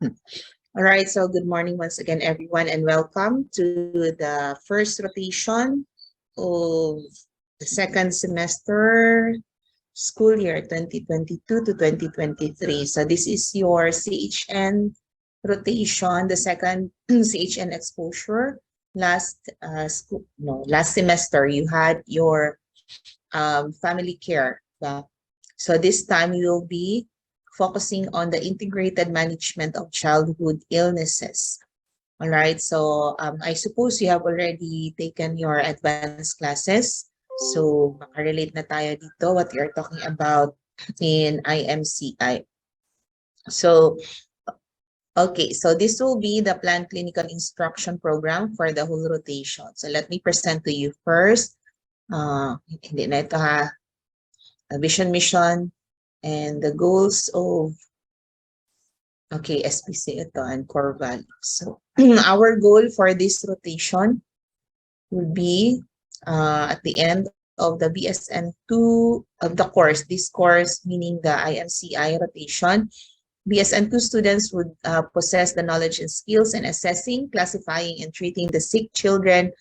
All right, so good morning once again, everyone, and welcome to the first rotation of the second semester school year 2022 to 2023. So this is your CHN rotation, the second CHN exposure. Last semester you had your family care. So this time you will be focusing on the integrated management of childhood illnesses. All right, so I suppose you have already taken your advanced classes. So makarelate na tayo dito what you're talking about in IMCI. So, okay, so this will be the planned clinical instruction program for the whole rotation. So let me present to you first. Hindi na ito ha. Vision, mission, and the goals of, okay, SPC ito and core values. So our goal for this rotation would be at the end of the BSN2 of the course, this course meaning the IMCI rotation, BSN2 students would possess the knowledge and skills in assessing, classifying, and treating the sick children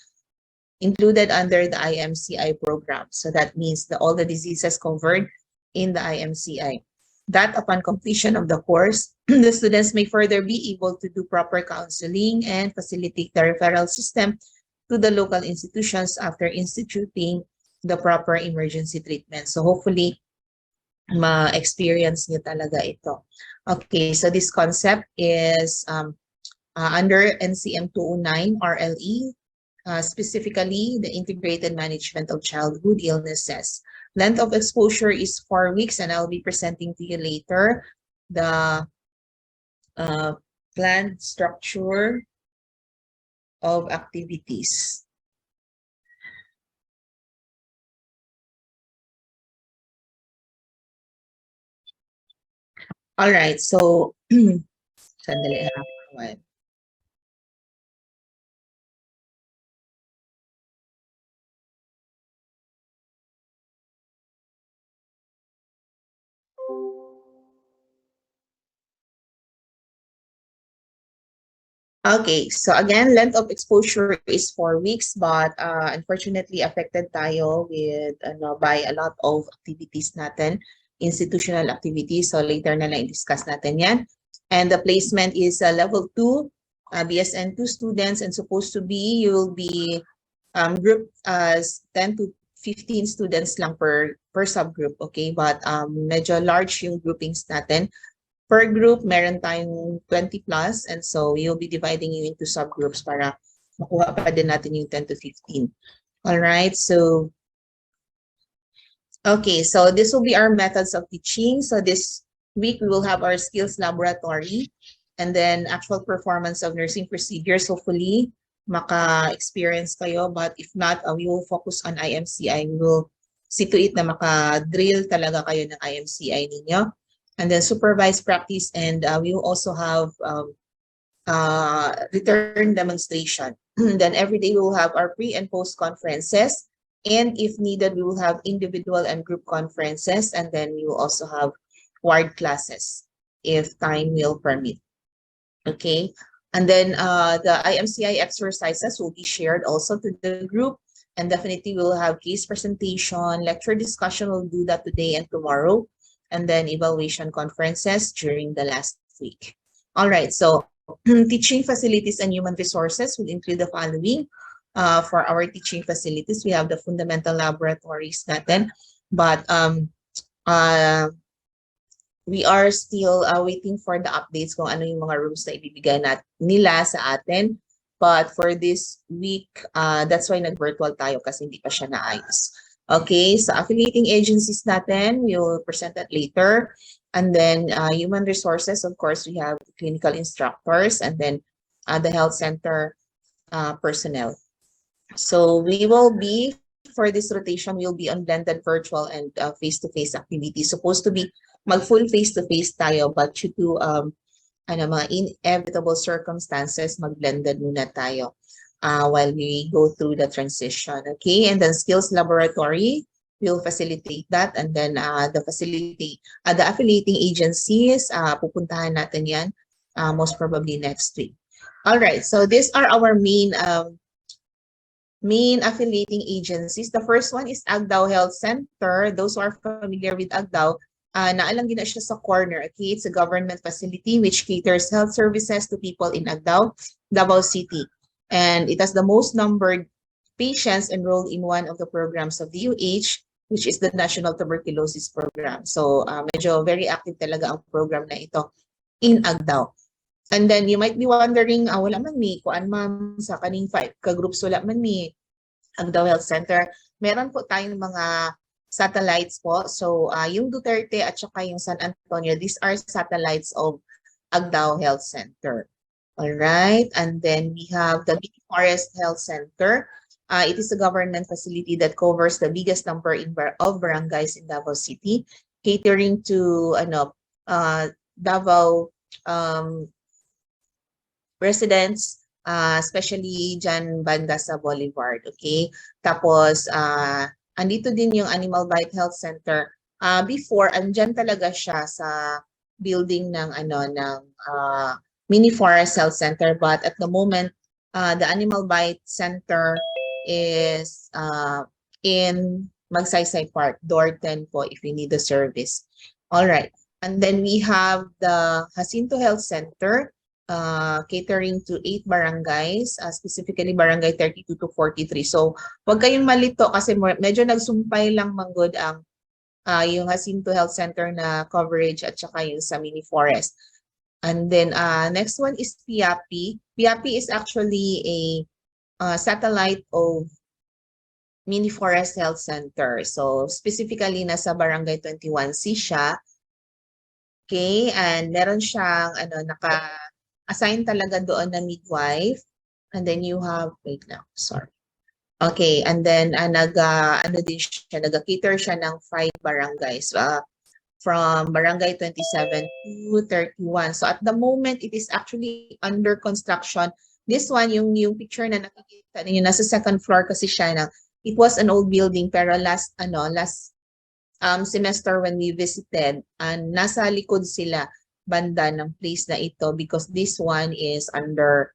included under the IMCI program. So that means all the diseases covered in the IMCI. That upon completion of the course, the students may further be able to do proper counseling and facilitate the referral system to the local institutions after instituting the proper emergency treatment. So hopefully, ma-experience nyo talaga ito. Okay, so this concept is under NCM 209 RLE, specifically the integrated management of childhood illnesses. Length of exposure is 4 weeks, and I'll be presenting to you later the planned structure of activities. All right, so sandali ha. Okay, so again, length of exposure is 4 weeks, but unfortunately affected tayo with by a lot of activities natin, institutional activities. So later na lang i-discuss natin yan. And the placement is level 2, BSN2 students, and supposed to be, you'll be grouped as 10 to 15 students lang per subgroup, okay? But medyo large yung groupings natin. Per group, meron tayong 20 plus, and so you'll be dividing you into subgroups para makuha pa din natin yung 10 to 15. All right, so okay, so this will be our methods of teaching. So this week we will have our skills laboratory and then actual performance of nursing procedures. Hopefully, maka-experience kayo, but if not, we will focus on IMCI. We will see to it na maka-drill talaga kayo ng IMCI ninyo. And then supervised practice, and we will also have return demonstration. Then every day we will have our pre and post conferences, and if needed, we will have individual and group conferences, and then we will also have ward classes if time will permit. Okay, and then the IMCI exercises will be shared also to the group, and definitely we will have case presentation, lecture discussion. We'll do that today and tomorrow. And then evaluation conferences during the last week. All right, so teaching facilities and human resources will include the following. For our teaching facilities, we have the fundamental laboratories natin, but we are still waiting for the updates kung ano yung mga rooms na ibibigay nila sa atin. But for this week, that's why nag-virtual tayo kasi hindi pa siya naayos. Okay, so affiliating agencies natin, we will present that later. And then human resources, of course, we have clinical instructors and then the health center personnel. So we will be, for this rotation, we will be on blended virtual and face-to-face activities. Supposed to be mag-full face-to-face tayo, but due to mga inevitable circumstances, mag-blended muna tayo. While we go through the transition, okay? And then skills laboratory will facilitate that, and then the affiliating agencies, pupuntahan natin yan most probably next week. All right, so these are our main affiliating agencies. The first one is Agdao Health Center. Those who are familiar with Agdao, naalang gina siya sa corner. Okay, it's a government facility which caters health services to people in Agdao, Davao City. And it has the most numbered patients enrolled in one of the programs of the UH, which is the National Tuberculosis Program. So medyo very active talaga ang program na ito in Agdao. And then you might be wondering, wala man mi, kuan ma'am, sa kaning 5 ka-groups wala man mi, Agdao Health Center. Meron po tayong mga satellites po. So yung Duterte at saka yung San Antonio, these are satellites of Agdao Health Center. All right, and then we have the Big Forest Health Center. It is a government facility that covers the biggest number of barangays in Davao City, catering to Davao residents, especially dyan banda sa Boulevard, okay? Tapos, andito din yung Animal Bite Health Center. Before, andyan talaga siya sa building ng Mini Forest Health Center, but at the moment, the Animal Bite Center is in Magsaysay Park, door 10 po if you need the service. All right, and then we have the Jacinto Health Center, catering to 8 barangays, specifically barangay 32 to 43. So, huwag kayong malito kasi medyo nagsumpay lang manggod ang yung Jacinto Health Center na coverage at saka yung sa Mini Forest. And then next one is Piapi. Piapi is actually a satellite of Mini Forest Health Center. So, specifically nasa barangay 21C siya. Okay, and meron siyang naka-assign talaga doon na midwife. And then you have, wait lang, sorry. Okay, and then nag-cater siya ng 5 barangays from barangay 27 to 31. So at the moment, it is actually under construction. This one, yung picture na nakikita ninyo, nasa second floor kasi siya na, it was an old building pero last semester when we visited, nasa likod sila banda ng place na ito because this one is under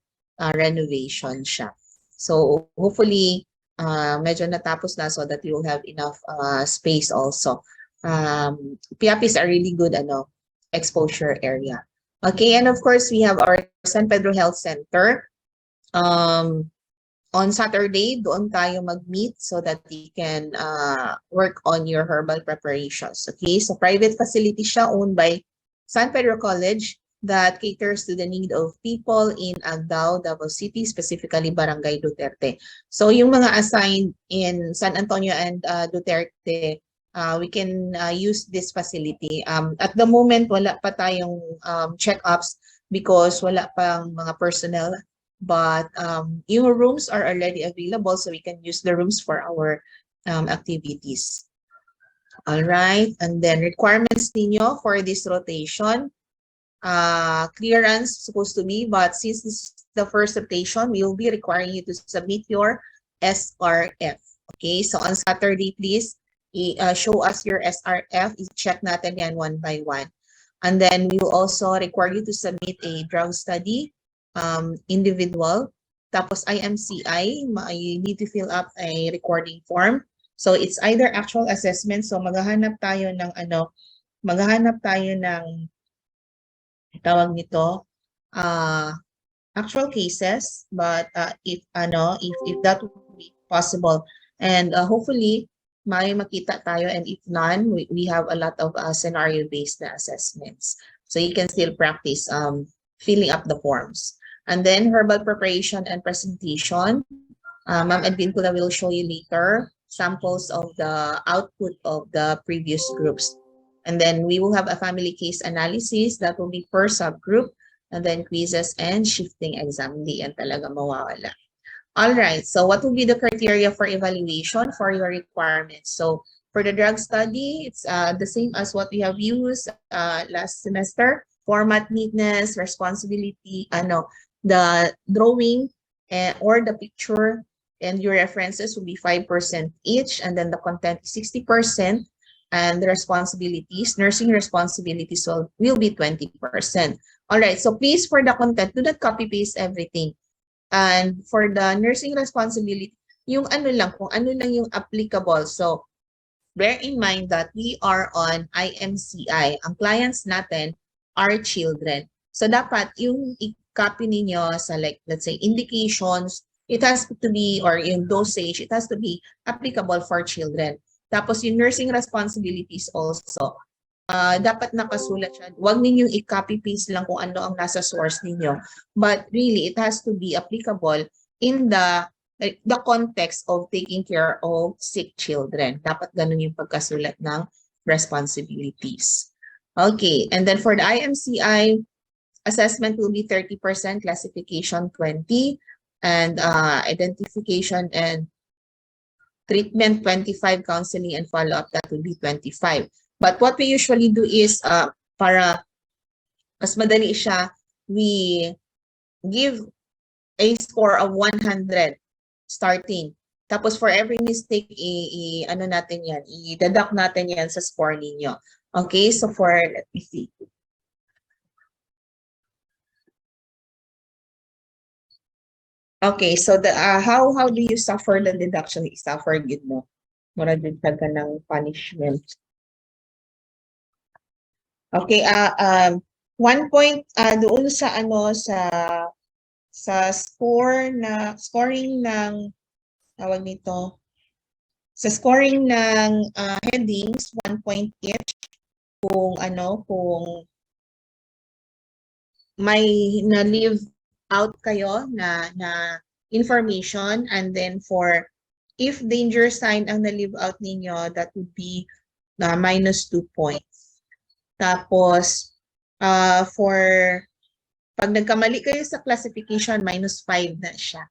renovation siya. So hopefully, medyo natapos na so that you will have enough space also. Piapi is a really good exposure area. Okay, and of course, we have our San Pedro Health Center. On Saturday, doon tayo mag-meet so that we can work on your herbal preparations. Okay, so private facility siya owned by San Pedro College that caters to the need of people in Agdao, Davao City, specifically Barangay Duterte. So yung mga assigned in San Antonio and Duterte, we can use this facility. At the moment, wala pa tayong check-ups because wala pang mga personnel. But yung rooms are already available so we can use the rooms for our activities. All right, and then requirements ninyo for this rotation. Clearance supposed to be, but since this is the first rotation, we will be requiring you to submit your SRF. Okay, so on Saturday, please show us your SRF. I-check natin yan one by one. And then we will also require you to submit a drug study, individual. Tapos IMCI, you need to fill up a recording form. So it's either actual assessment. So maghahanap tayo ng tawag nito, actual cases, but if that would be possible, and hopefully may makita tayo, and if none, we have a lot of scenario-based assessments, so you can still practice filling up the forms. And then herbal preparation and presentation, Ma'am Edwin Kula will show you later samples of the output of the previous groups. And then we will have a family case analysis that will be per subgroup, and then quizzes and shifting exam. Hindi yan talaga mawawala. All right, so what will be the criteria for evaluation for your requirements? So for the drug study, it's the same as what we have used last semester. Format, neatness, responsibility, the drawing or the picture and your references will be 5% each, and then the content is 60%. And the responsibilities, nursing responsibilities will be 20%. All right, so please, for the content, do not copy paste everything. And for the nursing responsibility, yung ano lang, kung ano lang yung applicable. So, bear in mind that we are on IMCI. Ang clients natin are children. So, dapat yung i-copy ninyo sa like, let's say, indications, it has to be, or yung dosage, it has to be applicable for children. Tapos yung nursing responsibilities also, dapat nakasulat siya. Huwag ninyong i-copy paste lang kung ano ang nasa source ninyo. But really, it has to be applicable in the context of taking care of sick children. Dapat ganun yung pagkasulat ng responsibilities. Okay, and then for the IMCI, assessment will be 30%, classification 20%, and identification and treatment 25%, counseling and follow-up, that will be 25%. But what we usually do is, para mas madali siya, we give a score of 100 starting. Tapos for every mistake, ano natin yan, i-deduct natin yan sa score ninyo. Okay, so for, let me see. Okay, so the how do you suffer the deduction? I-suffer gid mo. Mura din ka ng punishment. Okay, 1 point doon sa ano sa scoring ng tawag nito, sa scoring ng headings, 1 point each kung ano, kung may na-leave out kayo na information, and then for if danger sign ang na-leave out ninyo, that would be -2 points. Tapos, for pag nagkamali kayo sa classification, -5 na siya.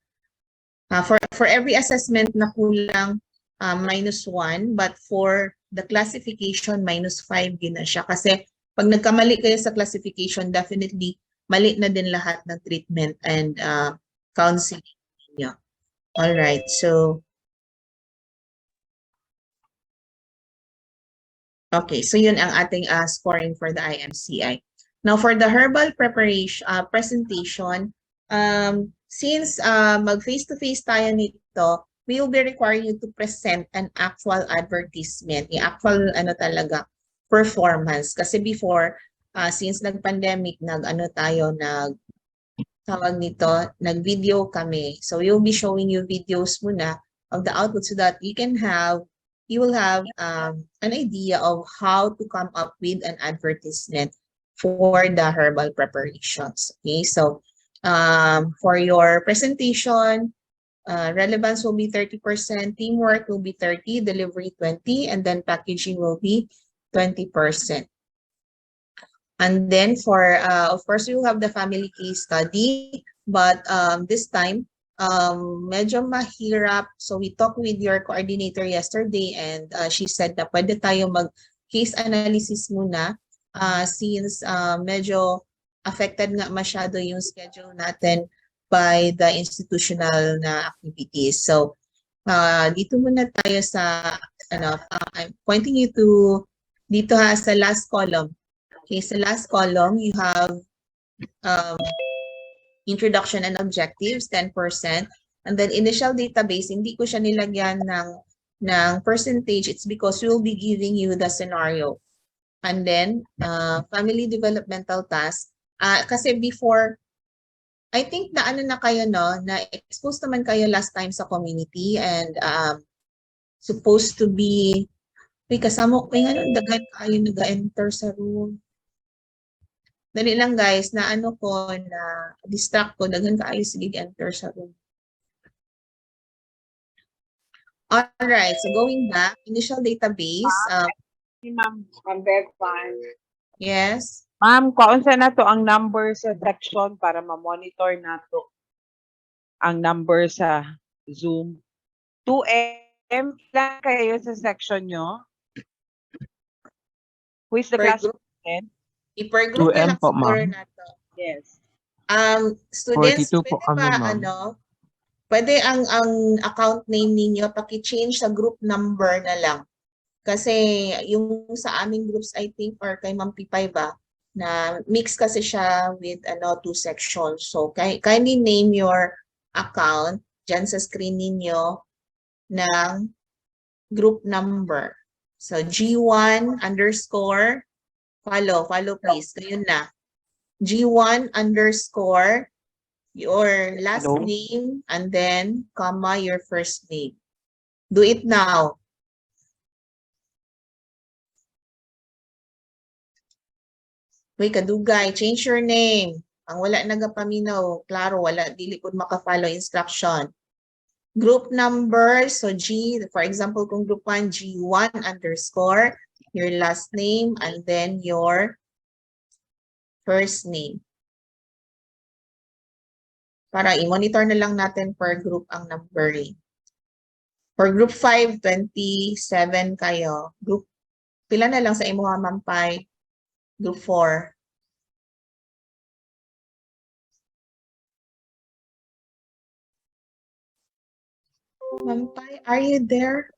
For every assessment na kulang, -1, but for the classification, -5 din na siya. Kasi pag nagkamali kayo sa classification, definitely mali na din lahat ng treatment and counseling niyo. All right, so okay, so yun ang ating scoring for the IMCI. Now for the herbal preparation presentation, since mag face-to-face tayo nito, we will be requiring you to present an actual advertisement, yung actual ano talaga performance. Kasi before, since nag-pandemic, tawag nito, nag-video kami. So you'll be showing you videos muna of the output so that you will have an idea of how to come up with an advertisement for the herbal preparations. Okay, so for your presentation, relevance will be 30%, teamwork will be 30%, delivery 20%, and then packaging will be 20%. And then for, of course, we will have the family case study, but this time, medyo mahirap. So we talked with your coordinator yesterday, and she said na pwede tayo mag-case analysis muna since medyo affected nga masyado yung schedule natin by the institutional na activities. So dito muna tayo sa, I'm pointing you to dito sa last column. Okay, sa last column, you have introduction and objectives, 10%. And then initial database, hindi ko siya nilagyan ng percentage. It's because we will be giving you the scenario. And then, family developmental task. Kasi before, I think na ano na kayo, no? Na-expose naman kayo last time sa community, and supposed to be, kasama ko, dagan kayo nag-enter sa room. Dali lang guys, na ano ko, na distract ko, daghan kaayo sige enter sa room. Alright, so going back, initial database. Ma'am, I'm very fine. Yes. Ma'am, kaunsa na to ang number sa section para ma-monitor na to ang number sa Zoom. 2M lang kayo sa section nyo? Who is the Per class president? Per group na lang po, siguro ma'am. na to. Yes. Students, 42 pwede po kami, ba, ma'am. pwede ang account name ninyo, paki-change sa group number na lang. Kasi yung sa aming groups, I think, or kay Ma'am Pipay ba, na mix kasi siya with two sections. So kindly name your account dyan sa screen ninyo ng group number. So G1 underscore, follow please, yun na. G1 underscore, your last Hello? name, and then comma your first name. Do it now. Uy, kadugay, change your name. Ang wala nagapaminaw, klaro, wala, dili ko makafollow instruction. Group number, so G, for example, kung group 1, G1 underscore, your last name, and then your first name. Para i-monitor na lang natin per group ang numbering. For group 5, 27 kayo. Group, pila na lang sa imo Mampay? Group 4. Mampay, are you there?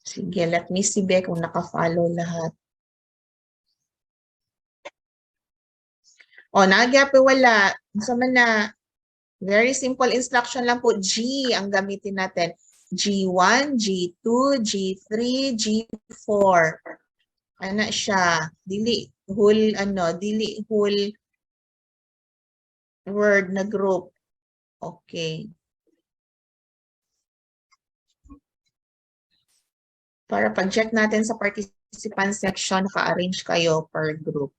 Sige, let me see Be kung naka-follow lahat. O, nagyapi wala. Sa man na, very simple instruction lang po. G ang gamitin natin. G1, G2, G3, G4. Ano siya? Dili whole word na group. Okay. Para pag-check natin sa participant section, naka-arrange kayo per group.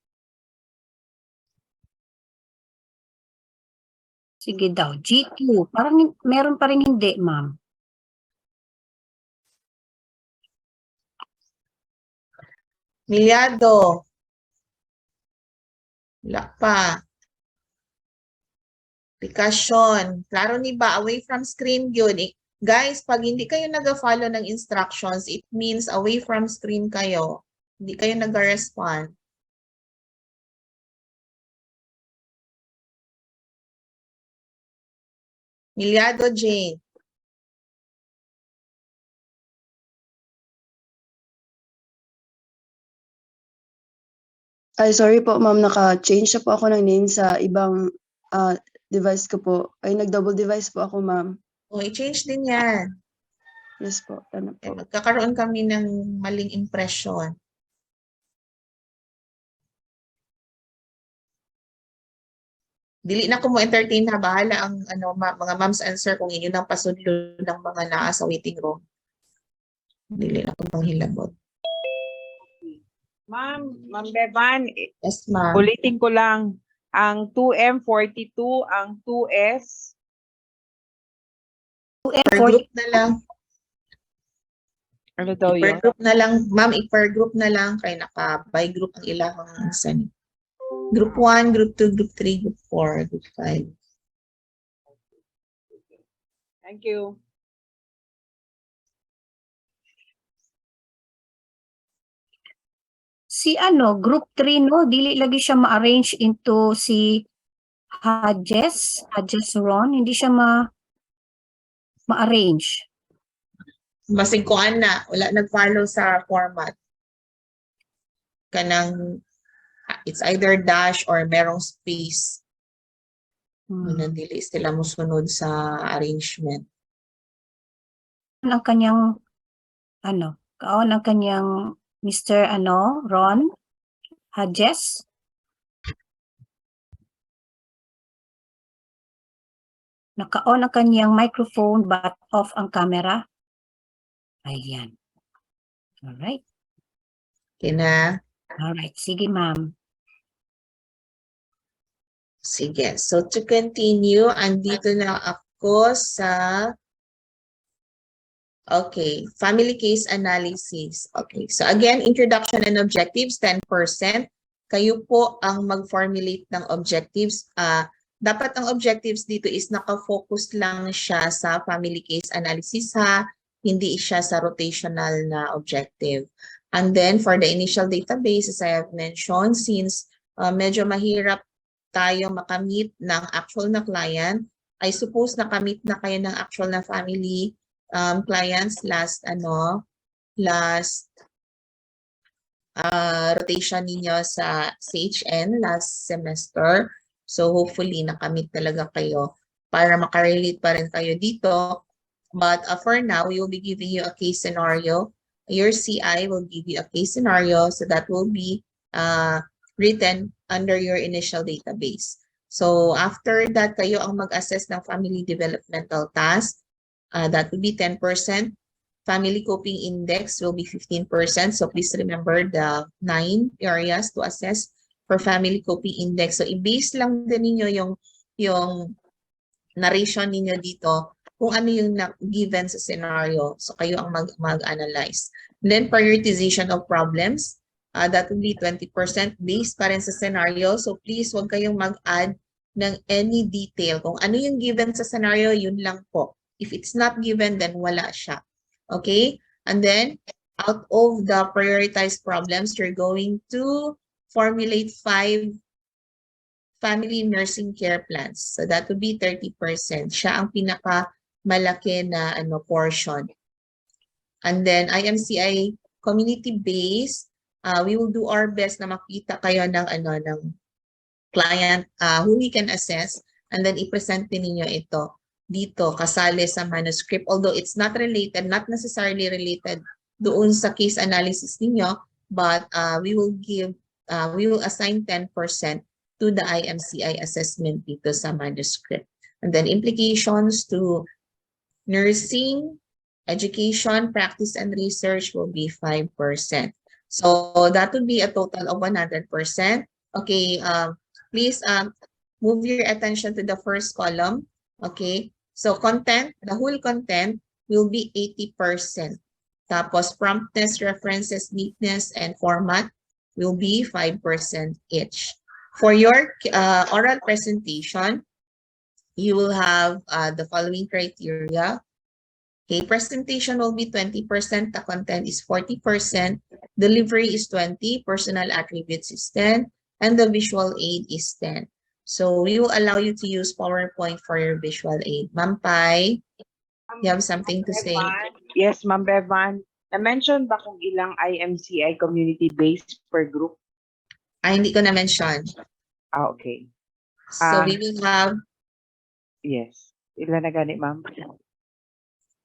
Sige daw, G2. Parang meron pa rin hindi, ma'am. Milyado. Wala pa. Application. Klaro ni ba? Away from screen yun. Guys, pag hindi kayo nag-follow ng instructions, it means away from screen kayo. Hindi kayo nag-respond. Milyado, Jane. Ay, sorry po, ma'am. Naka-change na po ako ng name sa ibang device ko po. Ay, nag-double device po ako, ma'am. O, i-change din yan. Yes po. Ano po. Magkakaroon kami ng maling impression. Dili na ko mo entertain na bahala ang mga mom's answer kung inyo nang pasudlo ng mga naa sa waiting room. Dili na ko panghilabot. Ma'am Bevan, Yes, ma'am. ulitin ko lang. Ang 2M42, ang 2S. Per group na lang. Ano daw Per yun? group na lang. Ma'am, per group na lang. Kaya naka-by group ang ilahang insan. Group 1, Group 2, Group 3, Group 4, Group 5. Thank you. Si group 3, no? Dili lagi siya ma-arrange into si Hadjes Ron. Hindi siya ma-arrange. Basig ko na, wala nag-follow sa format. Kanang, it's either dash or merong space. Dili sila musunod sa arrangement. Ang kanyang, kaon ang kanyang Mr. Ron Hadjes. Naka-on ang kanyang microphone but off ang camera. Ayan. Alright. Okay na? Alright. Sige, ma'am. Sige. So, to continue, andito na ako sa family case analysis. Okay. So, again, introduction and objectives, 10%. Kayo po ang mag-formulate ng objectives. Dapat ang objectives dito is naka-focus lang siya sa family case analysis ha. Hindi siya sa rotational na objective. And then for the initial database, as I have mentioned, since medyo mahirap tayo makamit ng actual na client, I suppose nakamit na kayo ng actual na family clients last rotation ninyo sa CHN last semester. So hopefully nakamit talaga kayo para makarelate pa rin kayo dito. But for now, we will be giving you a case scenario. Your CI will give you a case scenario, so that will be written under your initial database. So after that, kayo ang mag-assess ng family developmental task. That will be 10%. Family coping index will be 15%. So please remember the 9 areas to assess for family coping index. So i-base lang din ninyo yung narration ninyo dito kung ano yung given sa scenario. So kayo ang mag-analyze. Then prioritization of problems, that will be 20% based pa rin sa scenario. So please wag kayong mag-add ng any detail. Kung ano yung given sa scenario, yun lang po. If it's not given, then wala siya. Okay? And then, out of the prioritized problems, you're going to formulate 5 family nursing care plans. So that would be 30%. Siya ang pinaka-malaki na portion. And then, IMCI community-based, we will do our best na makita kayo ng client who we can assess, and then i-present din ninyo ito dito kasali sa manuscript, although it's not related, not necessarily related doon sa case analysis ninyo, but we will assign 10% to the IMCI assessment dito sa manuscript. And then implications to nursing, education, practice, and research will be 5%. So that would be a total of 100%. Okay, please move your attention to the first column. Okay, so content, the whole content will be 80%. Tapos promptness, references, neatness, and format will be 5% each. For your oral presentation, you will have the following criteria. Okay, presentation will be 20%, the content is 40%, delivery is 20%, personal attributes is 10%, and the visual aid is 10%. So we will allow you to use PowerPoint for your visual aid. Ma'am Pai, you have something to say? Yes, Ma'am Bevan. Na-mention ba kung ilang IMCI community based per group? Hindi ko na-mention. Okay. So we will have... Yes. Ilan na gani, ma'am?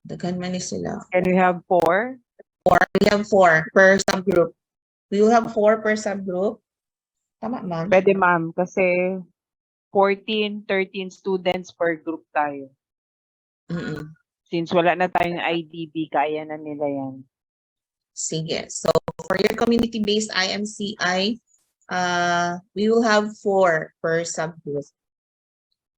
Daghan man ni sila. Can we have 4? We have 4 per subgroup. We will have 4 per subgroup. Tama, ma'am? Pwede, ma'am, kasi 14, 13 students per group tayo. Since wala na tayong IDB, kaya na nila yan. Sige. So for your community-based IMCI, we will have 4 per subgroup.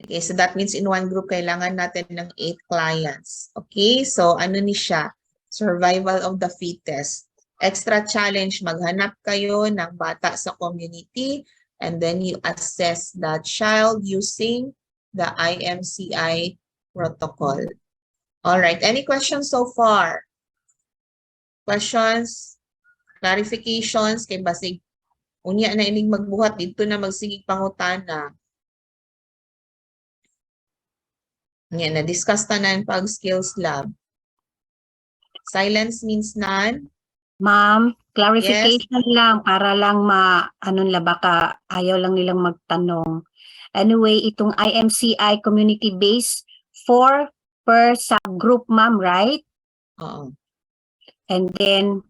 Okay, so that means in one group, kailangan natin ng 8 clients. Okay, so ano ni siya? Survival of the fittest. Extra challenge, maghanap kayo ng bata sa community, and then you assess that child using the IMCI protocol. All right, any questions so far? Questions? Clarifications? Kay basig, unya na ining magbuhat, dito na magsigig pangutana. Yan, na-discuss ta na pag skills lab. Silence means none. Ma'am, clarification lang para lang baka ayaw lang nilang magtanong. Anyway, itong IMCI community base 4 per subgroup, ma'am, right? Oo. And then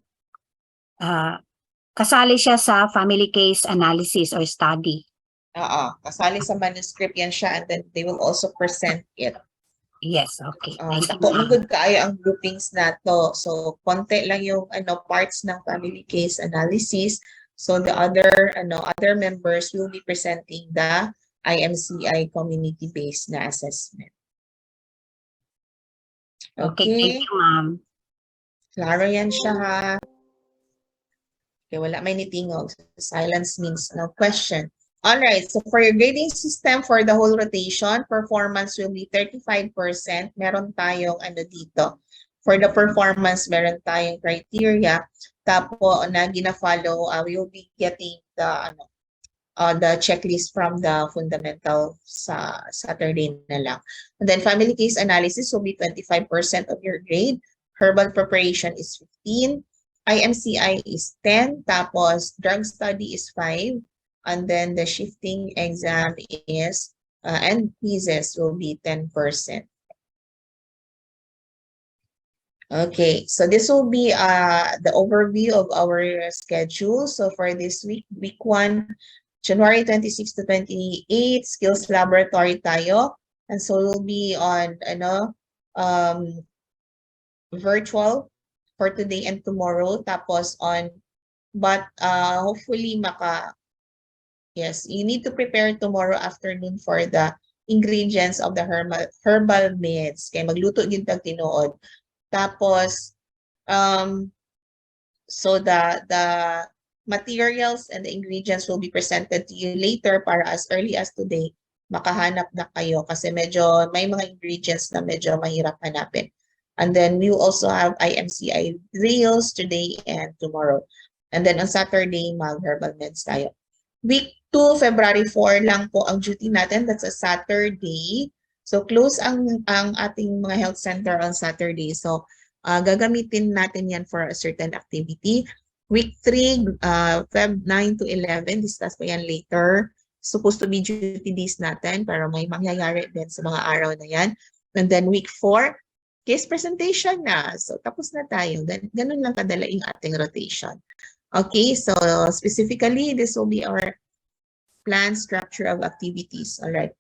kasali siya sa family case analysis or study. Oo. Kasali sa manuscript yan siya, and then they will also present it. Yes, okay. Thank you, Tako, ma'am. good kaayo ang groupings na to. So, konti lang yung parts ng family case analysis. So, the other members will be presenting the IMCI community-based na assessment. Okay, Okay. thank you, ma'am. Klaro yan siya, ha? Okay, wala may nitingog. Silence means no question. All right, so for your grading system for the whole rotation, performance will be 35%. Meron tayong dito. For the performance, meron tayong criteria. Tapos na gina-follow, we will be getting the the checklist from the fundamental sa Saturday na lang. And then family case analysis will be 25% of your grade. Herbal preparation is 15. IMCI is 10. Tapos drug study is 5. And then the shifting exam is and quizzes will be 10%. Okay, so this will be the overview of our schedule. So for this week, week 1, January 26 to 28, skills laboratory tayo. And so we'll be on virtual for today and tomorrow. Tapos but hopefully yes, you need to prepare tomorrow afternoon for the ingredients of the herbal meds. Kaya magluto din tag tinuod. Tapos, so the materials and the ingredients will be presented to you later para as early as today, makahanap na kayo kasi medyo may mga ingredients na medyo mahirap hanapin. And then we will also have IMCI drills today and tomorrow. And then on Saturday, mag-herbal meds tayo. Week 2, February 4 lang po ang duty natin. That's a Saturday. So close ang ating mga health center on Saturday. So gagamitin natin yan for a certain activity. Week 3, Feb 9 to 11, discuss pa yan later. Supposed to be duty days natin, pero may mangyayari din sa mga araw na yan. And then week 4, case presentation na. So tapos na tayo. Ganun lang kadala yung ating rotation. Okay, so specifically, this will be our plan structure of activities. All right.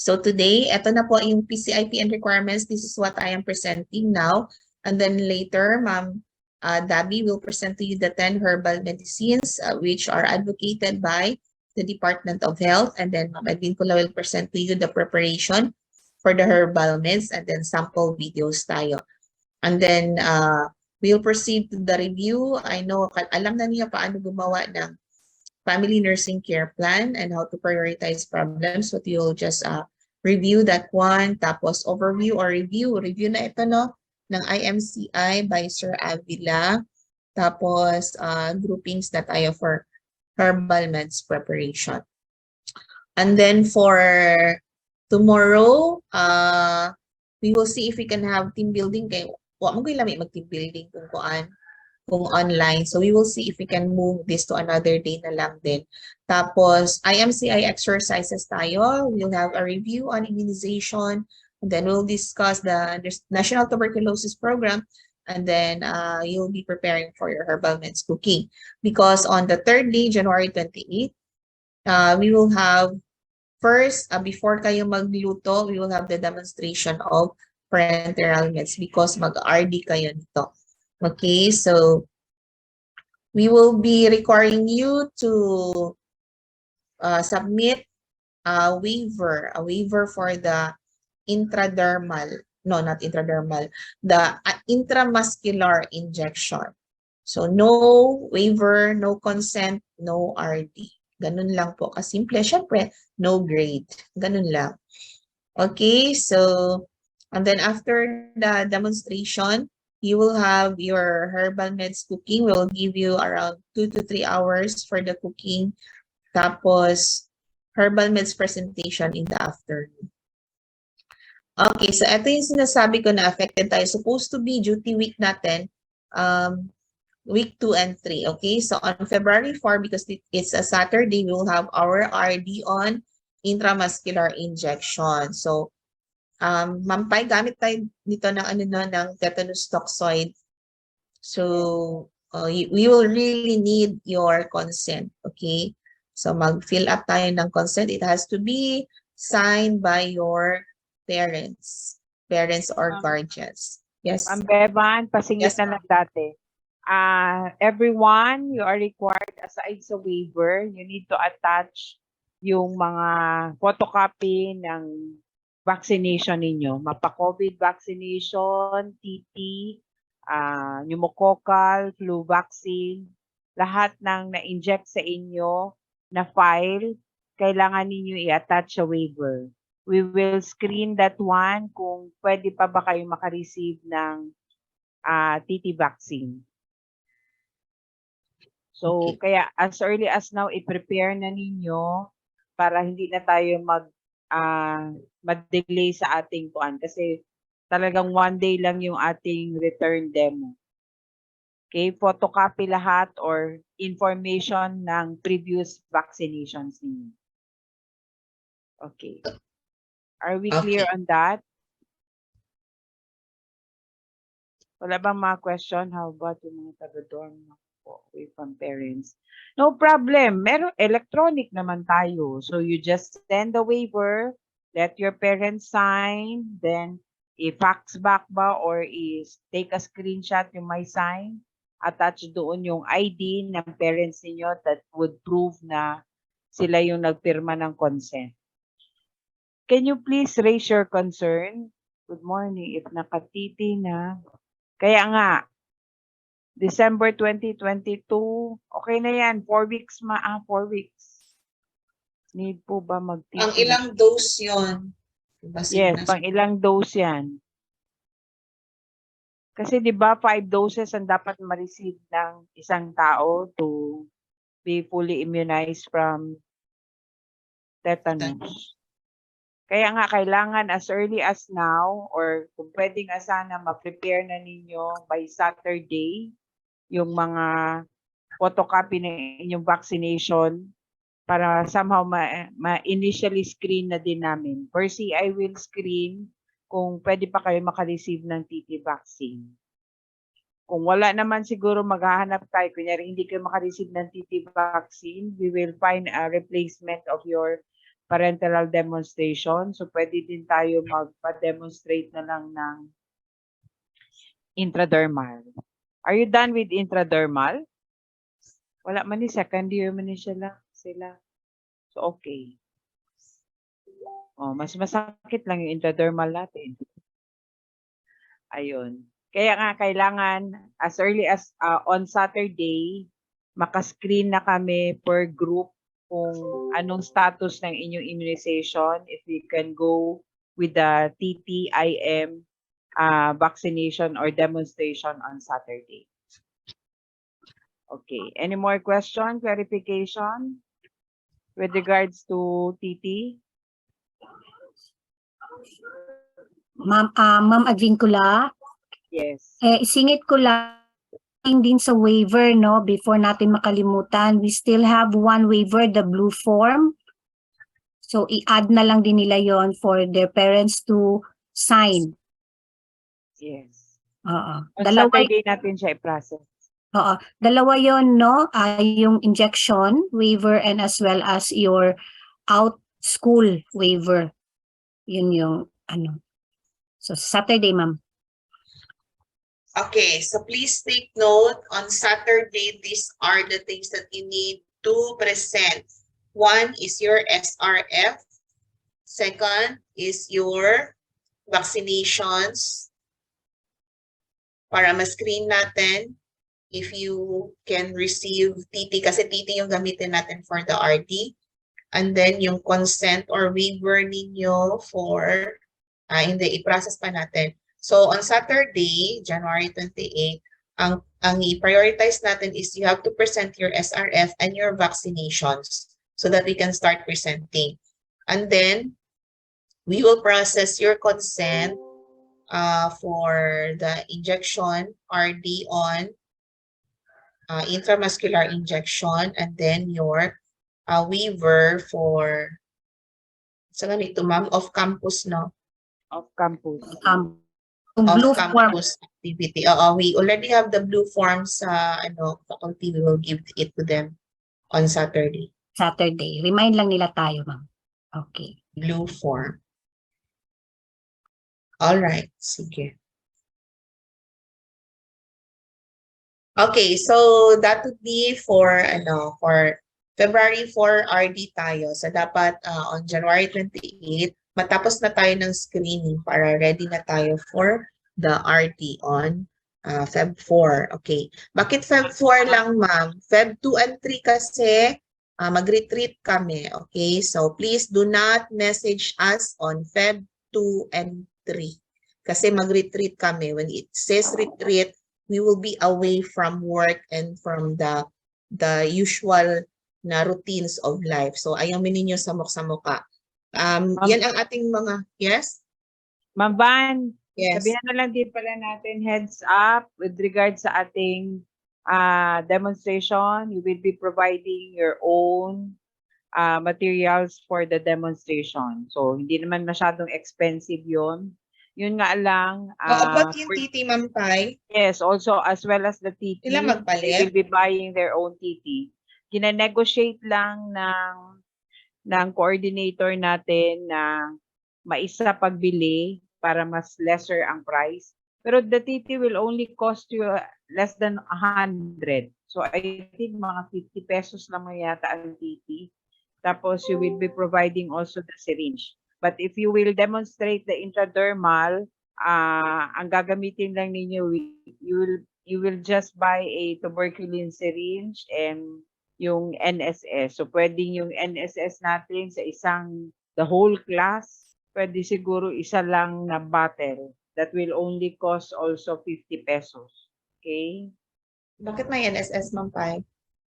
So today, ito na po yung PCIP and requirements. This is what I am presenting now. And then later, Ma'am Dabi will present to you the 10 herbal medicines which are advocated by the Department of Health. And then Ma'am Edwin Kula will present to you the preparation for the herbal meds and then sample videos tayo. And then we'll proceed to the review. I know, alam na niya paano gumawa ng family nursing care plan and how to prioritize problems. So you'll just review that one. Tapos overview or review. Review na ito, no? Ng IMCI by Sir Avila. Tapos groupings na tayo for herbal meds preparation. And then for tomorrow, we will see if we can have team building. Kaya wa mo lami mag-team building kung online. So we will see if we can move this to another day na lang din. Tapos IMCI exercises tayo. We'll have a review on immunization. And then we'll discuss the National Tuberculosis Program. And then you'll be preparing for your herbal meds cooking. Because on the third day, January 28, we will have first, before kayo magluto, we will have the demonstration of parenteral meds because mag-RD kayo nito. Okay, so we will be requiring you to submit a waiver for the intradermal, no, not intradermal, the intramuscular injection. So no waiver, no consent, no RD. Ganun lang po. Kasimple, syempre, no grade. Ganun lang. Okay, so, and then after the demonstration, you will have your herbal meds cooking. We'll give you around 2 to 3 hours for the cooking. Tapos, herbal meds presentation in the afternoon. Okay, so ito yung sinasabi ko na affected tayo. Supposed to be duty week natin, week 2 and 3. Okay, so on February 4, because it's a Saturday, we will have our RD on intramuscular injection. So, Mampay, gamit tayo nito ng ng tetanus toxoid. So, we will really need your consent, okay? So, mag-fill up tayo ng consent. It has to be signed by your parents or guardians. Yes. Ma'am Bevan, pasingit Yes, na lang dati. Everyone, you are required, aside sa waiver, you need to attach yung mga photocopy ng vaccination ninyo. Mapa-COVID vaccination, TT, pneumococcal, flu vaccine, lahat ng na-inject sa inyo na file, kailangan ninyo i-attach sa waiver. We will screen that one kung pwede pa ba kayo makareceive ng TT vaccine. So, kaya as early as now, i-prepare na ninyo para hindi na tayo mag-delay sa ating kuan. Kasi talagang 1 day lang yung ating return demo. Okay, photocopy lahat or information ng previous vaccinations ninyo. Okay. Are we clear on that? Wala bang mga question? How about yung mga taga-dorm away from parents? No problem. Meron, electronic naman tayo. So you just send the waiver, let your parents sign, then i-fax back ba or take a screenshot yung may sign, attach doon yung ID ng parents niyo that would prove na sila yung nagpirma ng consent. Can you please raise your concern? Good morning. If nakatiti na. Kaya nga, December 2022, okay na yan. 4 weeks 4 weeks. Need po ba mag-titi? Ang ilang dose yun? Diba, Yes, pang ilang dose yan. Kasi di ba 5 doses ang dapat ma-receive ng isang tao to be fully immunized from tetanus. Kaya nga kailangan as early as now or kung pwedeng sana ma-prepare na ninyo by Saturday yung mga photocopy ng inyong vaccination para somehow ma-initially screen na din namin. Percy, I will screen kung pwede pa kayo makareceive ng TT vaccine. Kung wala naman siguro maghahanap tayo, kunyari hindi kayo makareceive ng TT vaccine, we will find a replacement of your parenteral demonstration. So pwede din tayo magpa-demonstrate na lang ng intradermal. Are you done with intradermal? Wala man ni second year man ni sila. So okay. Oh, mas masakit lang yung intradermal natin. Ayun. Kaya nga kailangan as early as on Saturday, maka-screen na kami per group kung anong status ng inyong immunization, if we can go with the TTIM vaccination or demonstration on Saturday. Okay, any more question, clarification with regards to TT? Ma'am Advincula, Yes. isingit ko lang din sa waiver, no, before natin makalimutan, we still have one waiver, the blue form. So i-add na lang din nila yon for their parents to sign. Yes. Oo. On Saturday natin siya i-process. Oo. Dalawa yon, no? Yung injection waiver and as well as your out school waiver. Yun yung ano. So Saturday, ma'am. Okay, so please take note on Saturday, these are the things that you need to present. One is your SRF. Second is your vaccinations. Para ma-screen natin if you can receive TT, kasi TT yung gamitin natin for the RD. And then yung consent or waiver ninyo for, hindi, i-process pa natin. So on Saturday, January 28, ang i-prioritize natin is you have to present your SRF and your vaccinations so that we can start presenting. And then we will process your consent for the injection RD on intramuscular injection, and then your waiver for sa ganito, ma'am, off-campus, no? Off-campus. Blue form. Off-campus activity. We already have the blue form sa faculty. We will give it to them on Saturday. Saturday. Remind lang nila tayo, ma'am. Okay. Blue form. All right. Sige. Okay, so that would be for February 4 RD tayo. So dapat on January 28, matapos na tayo ng screening para ready na tayo for the RD on Feb 4. Okay. Bakit Feb 4 lang, ma'am? Feb 2 and 3 kasi mag-retreat kami. Okay? So please do not message us on Feb 2 and 3. Kasi mag-retreat kami. When it says retreat, we will be away from work and from the the usual na routines of life. So ayaw ninyo samok-samok ka. Yan ang ating mga, yes? Ma'am Van, Yes. sabihan na lang din pala natin heads up with regards sa ating demonstration. You will be providing your own materials for the demonstration. So, hindi naman masyadong expensive yun. Yun nga lang. About yung titi, Ma'am Pai, Yes, also as well as the TT, sila they magpalit? will be buying their own TT. Kina-negotiate lang ng coordinator natin na maisa pagbili para mas lesser ang price. Pero the TT will only cost you less than 100. So I think mga 50 pesos lang yata ang TT. Tapos you will be providing also the syringe. But if you will demonstrate the intradermal, ang gagamitin lang ninyo, you will just buy a tuberculin syringe and yung NSS. So pwedeng yung NSS natin sa the whole class, pwede siguro isa lang na bottle. That will only cost also 50 pesos. Okay? Bakit may NSS, Ma'am Pai?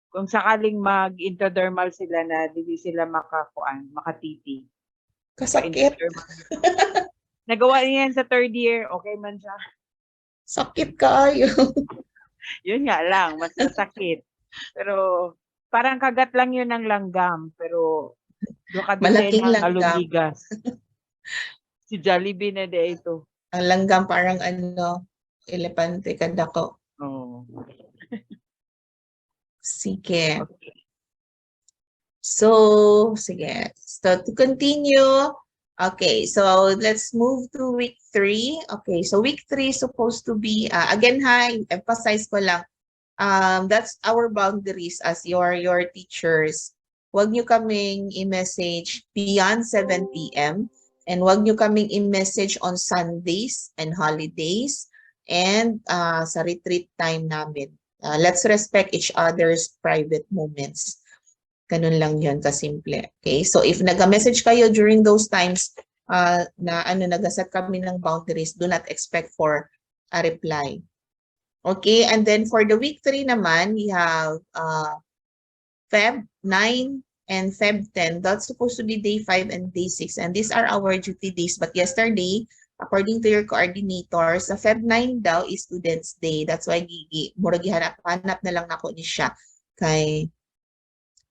Kung sakaling mag-intradermal sila na hindi sila makatiti. Kasakit. Nagawa niya yan sa 3rd year, okay man siya. Sakit kaayo. Yun nga lang, mas masakit. Pero parang kagat lang yun ng langgam. Pero Malaking ng langgam. alumigas. Si Jollibee na de ito. Ang langgam parang elepante kada ko. Oh. Sige. Okay. So, sige. So, to continue, okay, so let's move to week 3. Okay, so week 3 is supposed to be, again emphasize ko lang, that's our boundaries as your teachers. Huwag nyo kaming i-message beyond 7 p.m. and huwag nyo kaming i-message on Sundays and holidays and sa retreat time namin. Let's respect each other's private moments. Ganun lang yun, kasimple. Okay, so if nag-message kayo during those times na nag-set kami ng boundaries, do not expect for a reply. Okay, and then for the week 3 naman, we have Feb 9 and Feb 10. That's supposed to be day 5 and day 6. And these are our duty days. But yesterday, according to your coordinator, sa Feb 9 daw is Students' Day. That's why murag hanap na lang ako ni siya. Kay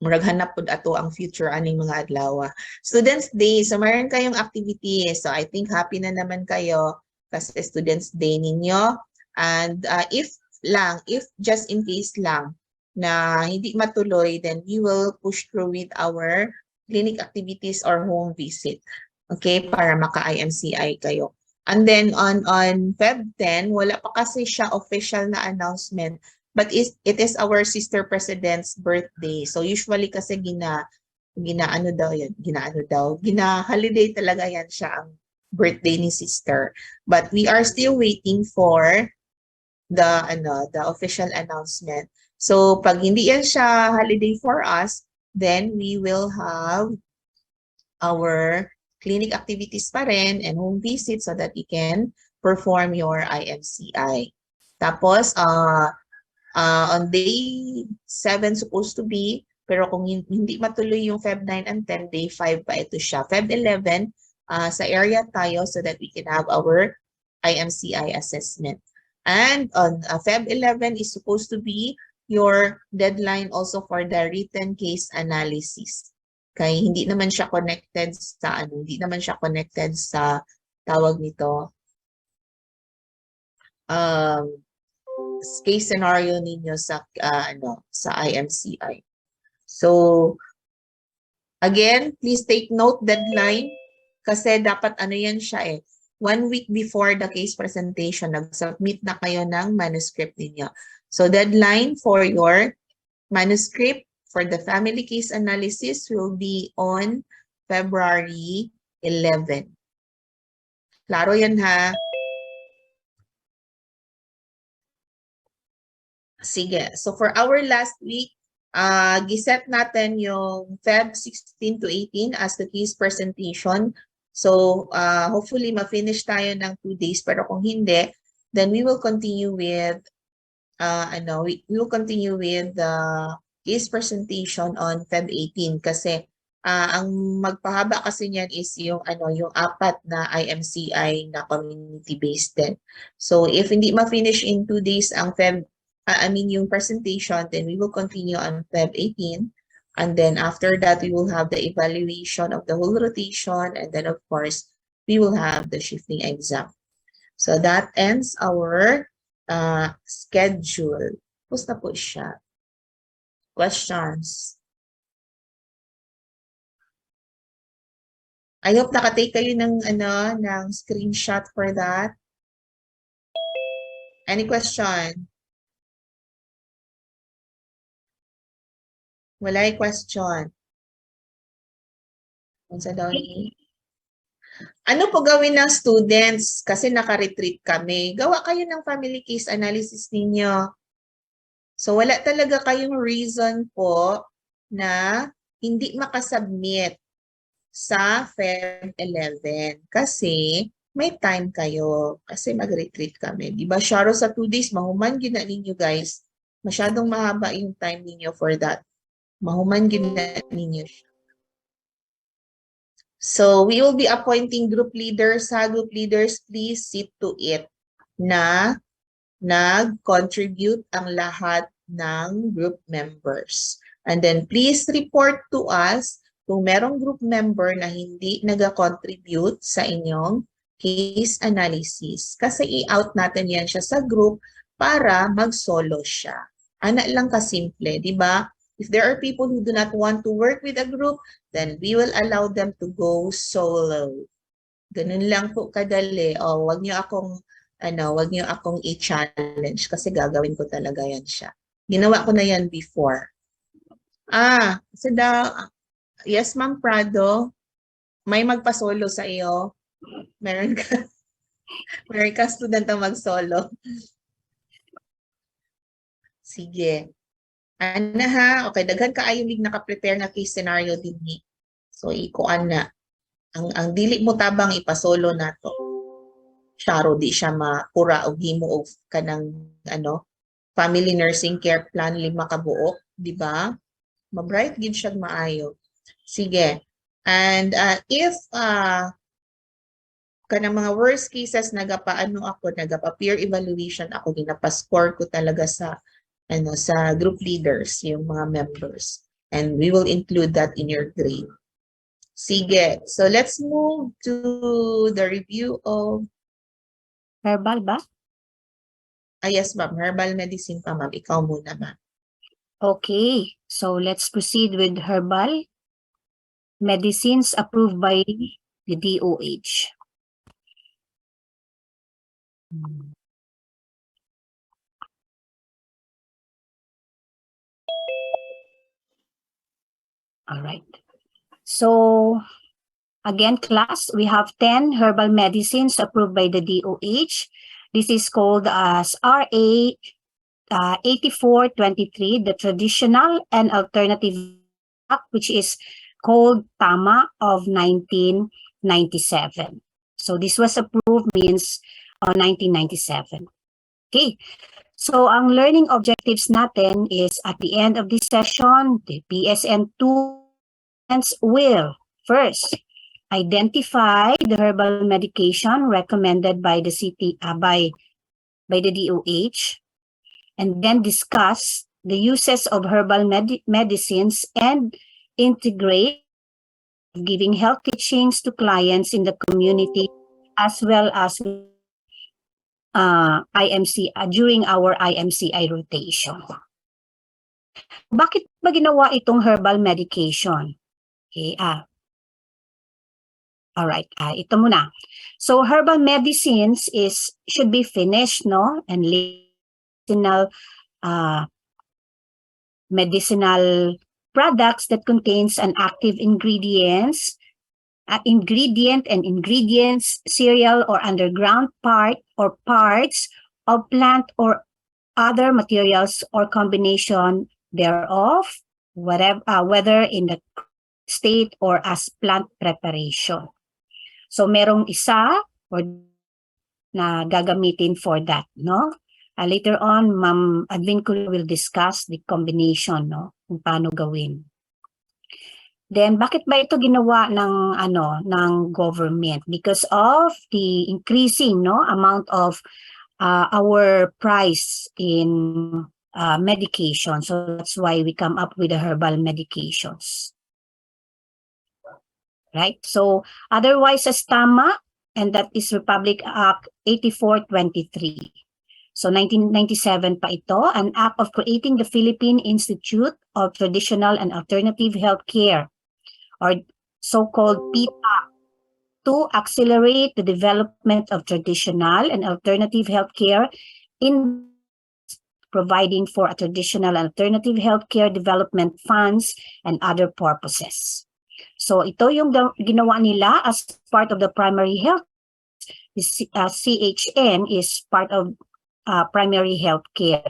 murag hanap po ato ang future aning mga adlaw. Students' Day, so mayroon kayong activities. So I think happy na naman kayo kasi Students' Day ninyo. And if just in case lang na hindi matuloy, then we will push through with our clinic activities or home visit. Okay, para maka-IMCI kayo. And then on Feb 10, wala pa kasi siya official na announcement. But it is our sister president's birthday. So usually kasi holiday talaga yan siya ang birthday ni sister. But we are still waiting for the official announcement. So pag hindi yan siya holiday for us, then we will have our clinic activities pa rin and home visit so that you can perform your IMCI. Tapos on day 7 supposed to be, pero kung hindi matuloy yung Feb 9 and 10, day 5 pa ito siya. Feb 11, sa area tayo so that we can have our IMCI assessment. And on Feb 11 is supposed to be your deadline also for the written case analysis. Kaya hindi naman siya connected sa tawag nito case scenario ninyo sa IMCI. So again, please take note deadline kasi dapat yan siya 1 week before the case presentation, nag-submit na kayo ng manuscript ninyo. So deadline for your manuscript for the family case analysis will be on February 11. Klaro yan ha? Sige. So for our last week, giset natin yung Feb 16 to 18 as the case presentation. So hopefully ma-finish tayo ng 2 days, pero kung hindi, then we will continue with we will continue with the case presentation on Feb 18 kasi ang magpahaba kasi niyan is yung yung apat na IMCI na community based din. So if hindi ma-finish in 2 days ang yung presentation, then we will continue on Feb 18. And then after that, we will have the evaluation of the whole rotation. And then of course, we will have the shifting exam. So that ends our schedule. Tapos na po siya. Questions? I hope nakatake kayo ng screenshot for that. Any question? Wala yung question. Unsa daw ni? Ano po gawin ng students? Kasi naka-retreat kami. Gawa kayo ng family case analysis ninyo. So wala talaga kayong reason po na hindi makasubmit sa Feb 11 kasi may time kayo kasi mag-retreat kami. Di ba, Sharo, sa 2 days, mahuman gina ninyo guys. Masyadong mahaba yung time ninyo for that. Mahuman gina ninyo. So, we will be appointing group leaders. Sa group leaders, please see to it na nag-contribute ang lahat ng group members. And then, please report to us kung merong group member na hindi nag-contribute sa inyong case analysis. Kasi i-out natin yan siya sa group para mag-solo siya. Anak lang kasimple, di ba? If there are people who do not want to work with a group, then we will allow them to go solo. Ganun lang po kadali. O, wag niyo akong i-challenge kasi gagawin ko talaga yan siya. Ginawa ko na yan before. Kasi yes, Ma'am Prado, may magpa-solo sa iyo. Meron ka student na mag-solo. Sige. Okay, daghan ka ayong naka-prepare na case scenario din ni. So, ikuan na. Ang dili mo tabang ipasolo na to. Sharo, di siya mapura o himo o kanang family nursing care plan 5 ka buok, di ba? Ma-bright gid siya maayo. Sige. And if kanang mga worst cases nagapa-peer evaluation ako, ginapa-score ko talaga sa group leaders, yung mga members. And we will include that in your grade. Sige. So let's move to the review of Herbal ba? yes, ma'am. Herbal medicine pa, ma'am. Ikaw muna, ma'am. Okay, so let's proceed with herbal medicines approved by the DOH. All right. So, again, class, we have 10 herbal medicines approved by the DOH. This is called as RA 8423, the Traditional and Alternative Act, which is called TAMA of 1997. So this was approved means 1997. Okay. So ang learning objectives natin is at the end of this session, the PSN2 will first identify the herbal medication recommended by the by the DOH, and then discuss the uses of herbal medicines and integrate giving health teachings to clients in the community as well as during our IMCI rotation. Bakit ba ginawa itong herbal medication? Okay, all right, ito muna. So herbal medicines should be finished, no? And medicinal products that contains an active ingredients, cereal or underground part or parts of plant or other materials or combination thereof, whether in the state or as plant preparation. So merong isa or na gagamitin for that, no? Later on, Ma'am Advincula will discuss the combination, no? kung paano gawin. Then bakit ba ito ginawa ng government? Because of the increasing amount of our price in medication. So that's why we come up with the herbal medications. Right? So otherwise as tama, and that is Republic Act 8423. So 1997 pa ito, an act of creating the Philippine Institute of Traditional and Alternative Healthcare, or so-called PITA, to accelerate the development of traditional and alternative healthcare in providing for a traditional and alternative healthcare development funds and other purposes. So ito yung ginawa nila as part of the primary health. CHN is part of primary health care.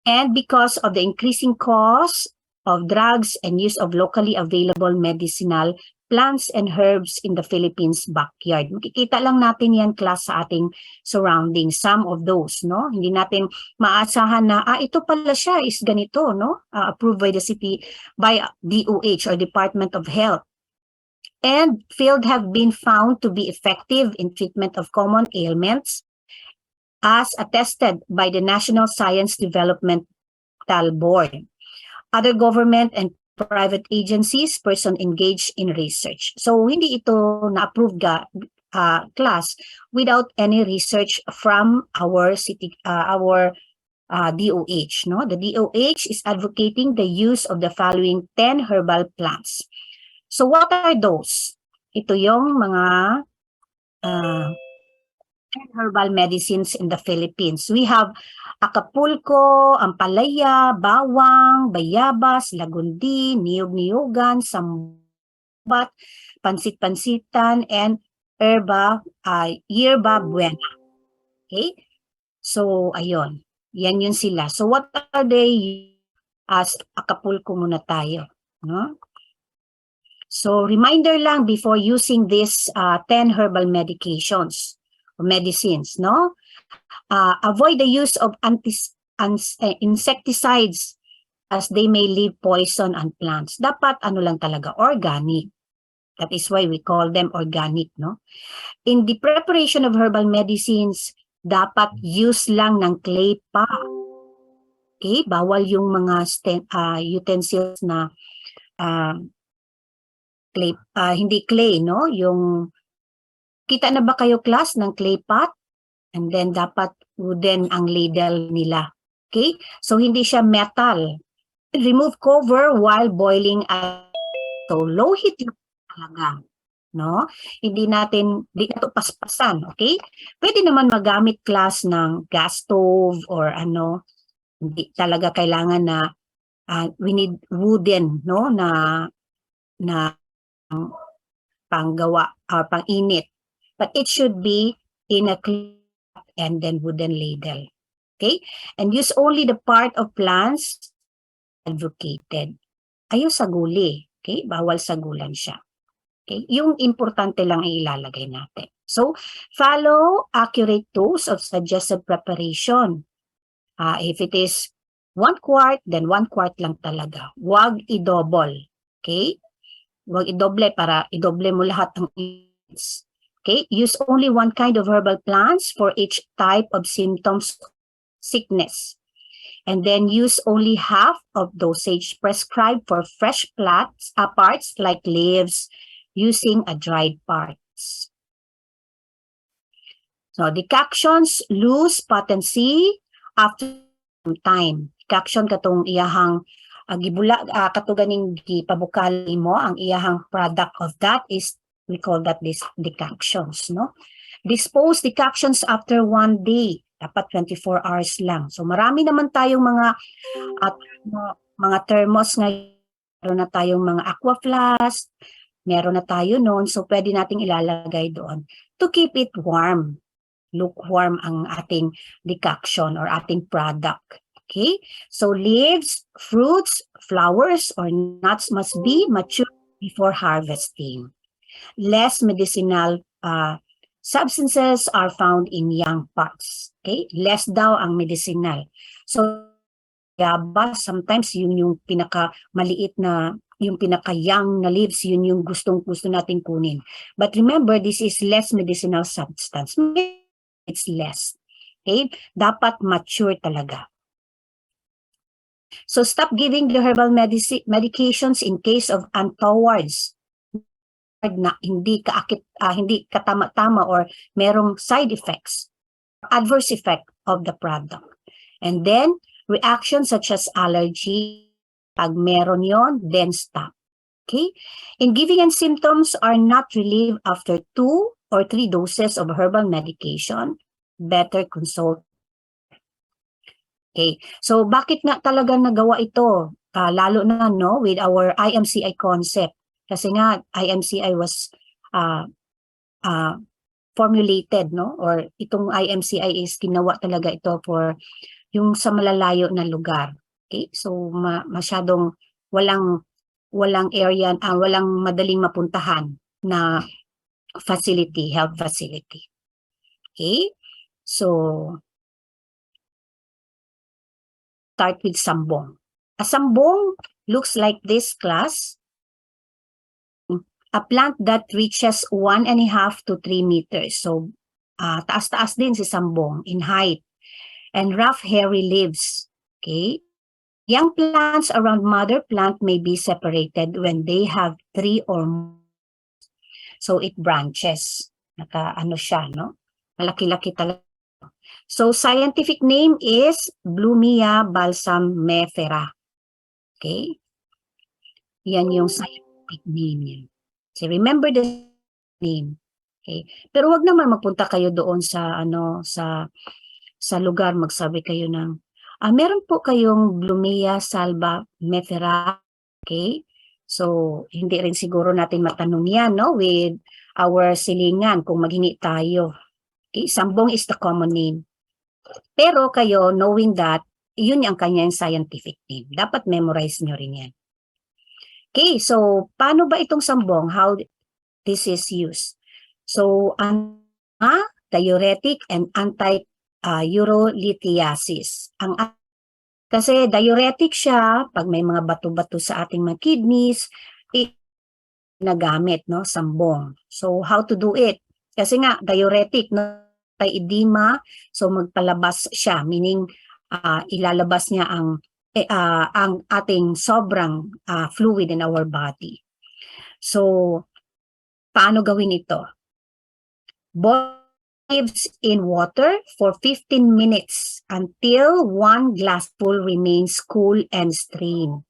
And because of the increasing cost of drugs and use of locally available medicinal plants and herbs in the Philippines backyard. Makikita lang natin yan, class, sa ating surroundings, some of those, no? Hindi natin maasahan na, ito pala siya, is ganito, no? Approved by the city, by DOH or Department of Health. And field have been found to be effective in treatment of common ailments, as attested by the National Science Developmental Board, other government and private agencies, person engaged in research. So hindi ito na-approved class without any research from our city, our DOH. No, the DOH is advocating the use of the following 10 herbal plants. So what are those? Ito yung mga herbal medicines in the Philippines. We have Acapulco, Ampalaya, Bawang, Bayabas, Lagundi, Niyog-niyogan, Sambat, Pansit-pansitan, and Yerba Buena. Okay? So, ayun. Yan yun sila. So, what are they? As Acapulco muna tayo. No? So, reminder lang before using these 10 herbal medications. Medicines, no? Avoid the use of insecticides as they may leave poison on plants. Dapat lang talaga, organic. That is why we call them organic, no? In the preparation of herbal medicines, dapat use lang ng clay pot. Okay? Bawal yung mga utensils na clay, hindi clay, no? Yung kita na ba kayo, class, ng clay pot? And then dapat wooden ang ladle nila. Okay? So hindi siya metal. Remove cover while boiling. So low heat lang talaga. No? Hindi na ito paspasan. Okay? Pwede naman magamit, class, ng gas stove or hindi talaga kailangan na we need wooden, no? Na panggawa or pang-init. But it should be in a clean and then wooden ladle. Okay? And use only the part of plants advocated. Ayaw saguli. Okay? Bawal sagulan siya. Okay? Yung importante lang ay ilalagay natin. So, follow accurate dose of suggested preparation. If it is 1 quart, then 1 quart lang talaga. Huwag i-double. Okay? Huwag i-double para i-double mo lahat ng ingredients. Okay, use only one kind of herbal plants for each type of symptoms, sickness. And then use only half of dosage prescribed for fresh parts like leaves, using a dried parts. So decoctions lose potency after some time. Decoction katong iyahang katuganing gipabukali mo, ang iyahang product of that is, we call that this decoctions, no? Dispose decoctions after 1 day. Dapat 24 hours lang. So marami naman tayong mga thermos ngayon. Meron na tayong mga aqua flask. Meron na tayo noon. So pwede nating ilalagay doon to keep it warm. Lukewarm ang ating decoction or ating product. Okay? So leaves, fruits, flowers, or nuts must be mature before harvesting. Less medicinal substances are found in young parts. Okay? Less daw ang medicinal. So, yabas, sometimes yun yung pinaka-maliit na, yung pinaka-young na leaves, yun yung gustong-gusto natin kunin. But remember, this is less medicinal substance. It's less. Okay? Dapat mature talaga. So stop giving the herbal medications in case of untowards na hindi hindi katama-tama or merong side effects, adverse effect of the product. And then reactions such as allergy, pag meron yon, then stop. Okay? In giving and symptoms are not relieved after 2 or 3 doses of herbal medication, better consult. Okay, so bakit nga talaga nagawa ito? Lalo na no with our IMCI concept. Kasi nga IMCI was formulated, no? Or itong IMCI is ginawa talaga ito for yung sa malalayo na lugar. Okay? So masyadong walang area, walang madaling mapuntahan na facility, health facility. Okay? So start with sambong. A sambong looks like this, class. A plant that reaches 1.5 to 3 meters. So, taas-taas din si sambong in height. And rough, hairy leaves. Okay? Young plants around mother plant may be separated when they have 3 or more. So, it branches. Ano siya, no? Malaki-laki talaga. So, scientific name is Blumia balsamifera. Okay? Yan yung scientific name niya. So, remember the name. Okay? Pero wag naman magpunta kayo doon sa sa lugar, magsabi kayo ng meron po kayong Blumia salvamifera. Okay? So, hindi rin siguro natin matanong yan, no? With our silingan kung maghingi tayo. Okay? Sambong is the common name. Pero kayo, knowing that, yun ang kanyang scientific name. Dapat memorize nyo rin yan. Okay, so paano ba itong sambong? How this is used? So, diuretic and anti-urolithiasis. Kasi diuretic siya, pag may mga bato-bato sa ating mga kidneys, nagamit, no, sambong. So, how to do it? Kasi nga, diuretic, no, edema, so magpalabas siya, meaning ilalabas niya ang ating sobrang fluid in our body. So, paano gawin ito? Boil leaves in water for 15 minutes until 1 glassful remains cool and strain.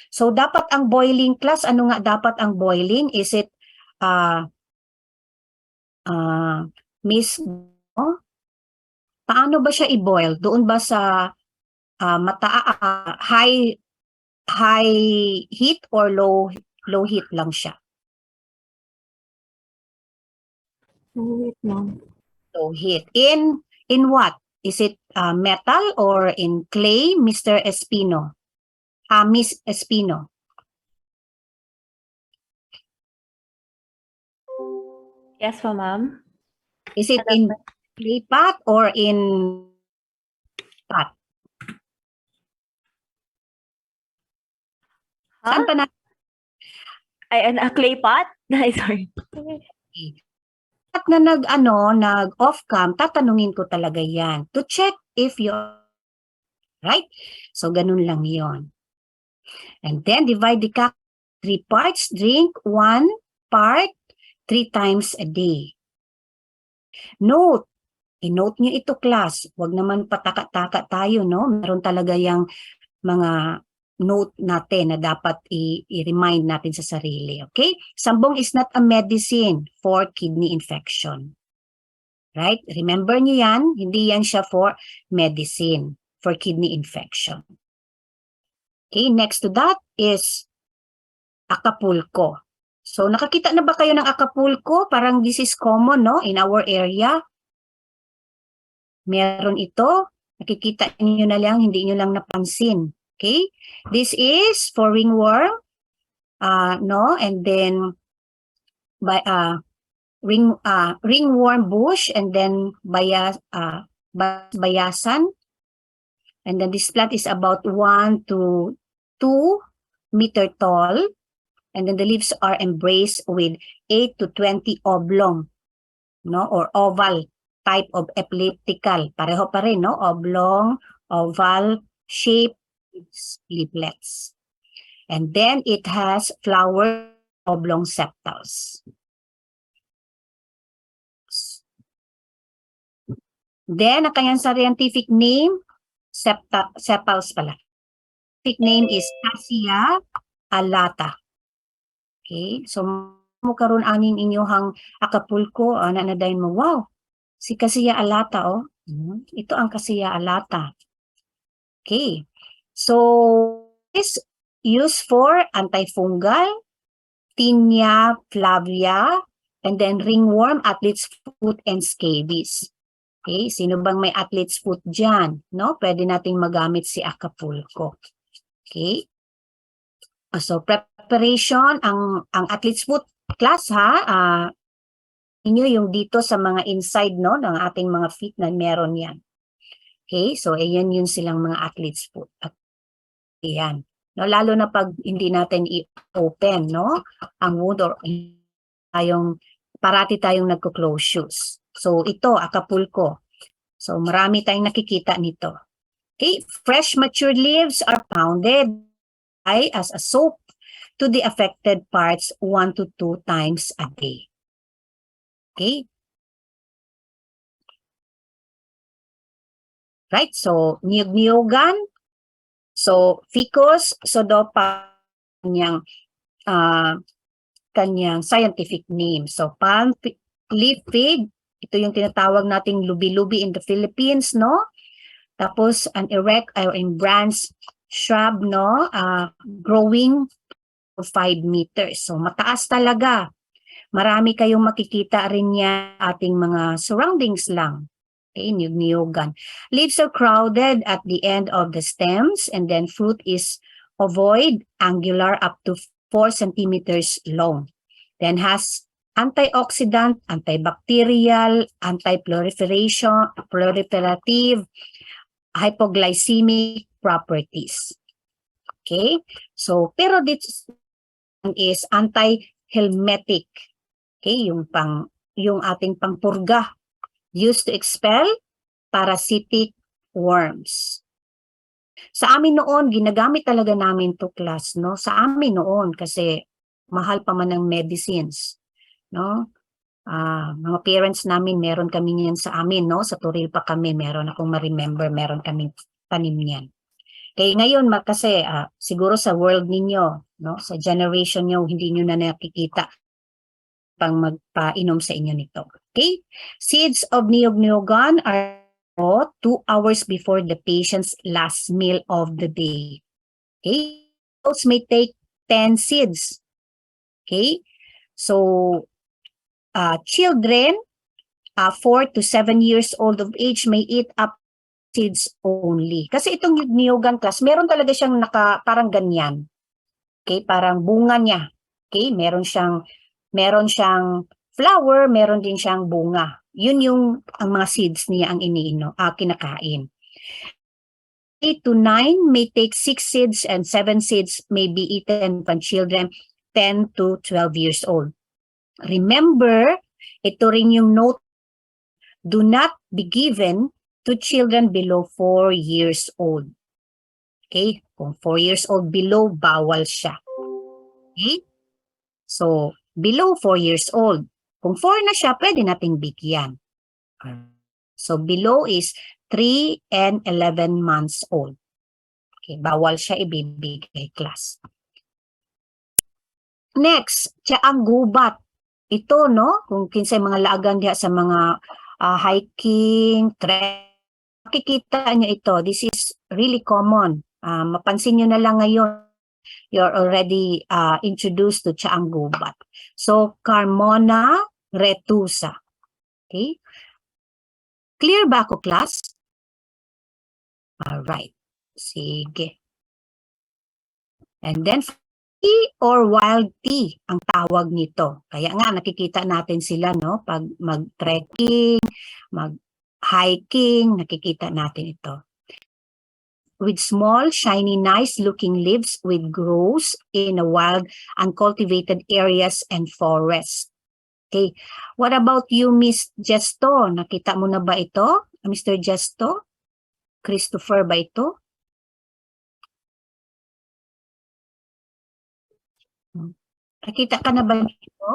So, dapat ang boiling, class, ano nga dapat ang boiling? Is it paano ba siya i-boil? Doon ba sa high heat or low heat lang siya? Low heat lang. Low heat. In what? Is it metal or in clay, Mr. Espino? Miss Espino. Yes po, ma'am. Is it in clay pot or in pot? Saan pa na? Ay, a clay pot? Ay, sorry. At na nag-off cam, tatanungin ko talaga yan to check if you're right. So, ganun lang yon. And then, divide the cup 3 parts. Drink 1 part 3 times a day. Note, i-note nyo ito, class. Huwag naman pataka-taka tayo, no? Meron talaga yung mga note natin na dapat i-remind natin sa sarili, okay? Sambong is not a medicine for kidney infection. Right? Remember nyo yan, hindi yan siya for medicine for kidney infection. Okay, next to that is Acapulco. So, nakakita na ba kayo ng Acapulco? Parang this is common, no? In our area. Meron ito. Nakikita niyo na lang, hindi niyo lang napansin. Okay? This is for ringworm. No? And then, ringworm bush, and then bayasan. And then this plant is about 1 to 2 meter tall. And then the leaves are embraced with 8 to 20 oblong, no, or oval type of elliptical. Pareho pa rin, no? Oblong, oval shape leaflets. And then it has flower oblong sepals. Then, ang kanyang scientific name, sepals pala. Scientific name is Cassia alata. Okay, so mo karon aning inyong Acapulco, nanadayin mo, wow, si Cassia alata, oh. Ito ang Cassia alata. Okay, so this used for antifungal, tinea flavia, and then ringworm, athlete's foot, and scabies. Okay, sino bang may athlete's foot dyan? No? Pwede nating magamit si Acapulco. Okay. So, preparation, ang athlete's foot class ha, inyo yung dito sa mga inside, no, ng ating mga feet na meron yan. Okay, so ayan yun silang mga athlete's foot. At ayan. No, lalo na pag hindi natin i-open, no, ang wound or parati tayong nagko-close shoes. So, ito, Acapulco. So, marami tayong nakikita nito. Okay, fresh mature leaves are pounded as a soap to the affected parts 1 to 2 times a day. Okay? Right, so, niyog-niyogan. So, ficus, sodopa, kanyang scientific name. So, palm leaf fig, ito yung tinatawag nating lubi-lubi in the Philippines, no? Tapos, an erect or in branch shrub, no? Growing for 5 meters. So, mataas talaga. Marami kayong makikita rin niya ating mga surroundings lang. Okay, niyog-niyogan. Leaves are crowded at the end of the stems, and then fruit is ovoid, angular, up to 4 centimeters long. Then has antioxidant, antibacterial, proliferative, hypoglycemic properties. Okay? So, pero this is anti-helmintic. Okay? Yung ating pangpurga used to expel parasitic worms. Sa amin noon, ginagamit talaga namin to class, no? Sa amin noon kasi mahal pa man ng medicines, no? Mga parents namin, meron kami niyan sa amin, no? Sa Turil pa kami, meron akong ma-remember, meron kaming tanim niyan. Kaya ngayon, kasi siguro sa world ninyo, no? Sa generation nyo, hindi nyo na nakikita pang magpainom sa inyo nito. Okay? Seeds of niyog-niyogan are 2 hours before the patient's last meal of the day. Okay? Those may take 10 seeds. Okay? So, children 4 to 7 years old of age may eat up seeds only. Kasi itong niyogan class, meron talaga siyang parang ganyan. Okay? Parang bunga niya. Okay? Meron siyang flower, meron din siyang bunga. Yun yung ang mga seeds niya ang kinakain. 8 to 9 may take 6 seeds and 7 seeds may be eaten by children 10 to 12 years old. Remember, ito rin yung note, do not be given to children below 4 years old. Okay? Kung 4 years old below, bawal siya. Okay? So, below 4 years old. Kung 4 na siya, pwede nating bigyan. So, below is 3 and 11 months old. Okay, bawal siya ibibigay class. Next, ang gubat. Ito, no? Kung kinsay mga laagan diha sa mga hiking, trek, makikita nyo ito. This is really common. Mapansin nyo na lang ngayon. You're already introduced to ang gubat. So, Carmona retusa. Okay? Clear ba ako, class? Alright. Sige. And then, tea or wild tea ang tawag nito. Kaya nga, nakikita natin sila, no? Pag mag-trekking, mag-hiking, nakikita natin ito. with small, shiny, nice-looking leaves with grows in a wild, uncultivated areas and forests. Okay. What about you, Miss Gesto? Nakita mo na ba ito? Mr. Gesto? Christopher ba ito? Nakita ka na ba ito?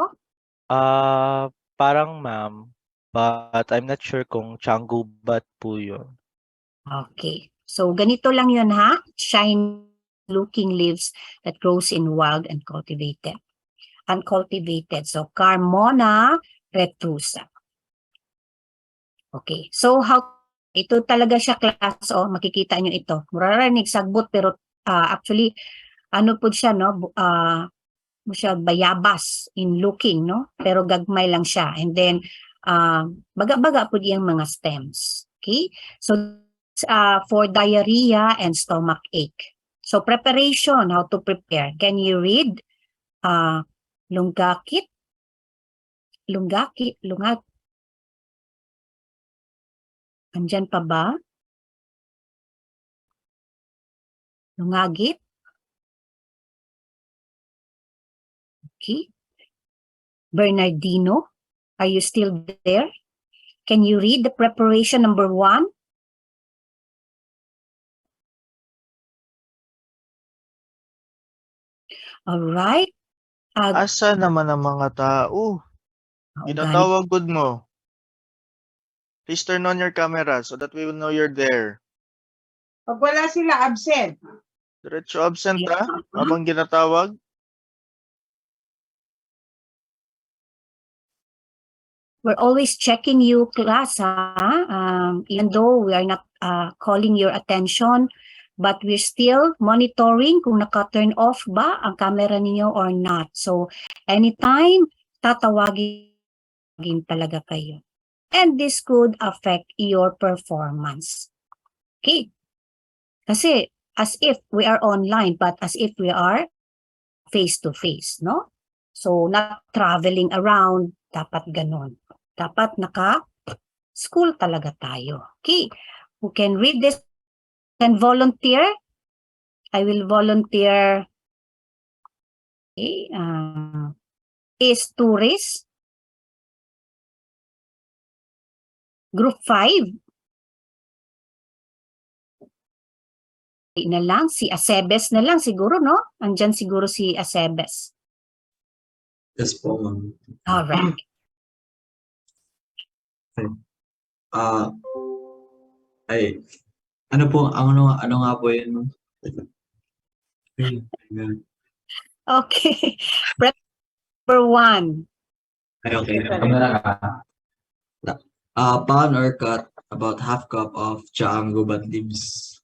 Parang ma'am, but I'm not sure kung Changubat po yun. Okay. So, ganito lang yun ha. Shiny-looking leaves that grows in wild and uncultivated. So, Carmona retrusa. Okay. So, ito talaga siya class, makikita nyo ito. Muraranig sagbot, pero actually, ano po siya, no? Siya bayabas in looking, no? Pero gagmay lang siya. And then, baga-baga po diyang mga stems. Okay? So, for diarrhea and stomach ache. So, preparation, how to prepare. Can you read? Lunggakit. Andyan pa ba? Lungagit. Okay. Bernardino, are you still there? Can you read the preparation number 1? All right. Asa naman ang mga tao? Ginatawag good mo. Please turn on your camera so that we will know you're there. Pag wala sila, absent. Diretso absent habang ginatawag. We're always checking you, class, even though we are not calling your attention, but we're still monitoring kung naka-turn off ba ang camera ninyo or not. So, anytime, tatawagin talaga kayo. And this could affect your performance. Okay. Kasi, as if we are online, but as if we are face-to-face, no? So, not traveling around, dapat ganun. Dapat naka-school talaga tayo. Okay. Who can read this and volunteer? I will volunteer. Okay. Is tourist. Group 5. Na lang, si Acebes na lang siguro, no? Andyan siguro si Acebes. Yes po, ma'am. Alright. Ano po, ano nga po yun, ma'am? Okay. Number 1. Okay. Pound or cut about half cup of Changubat leaves.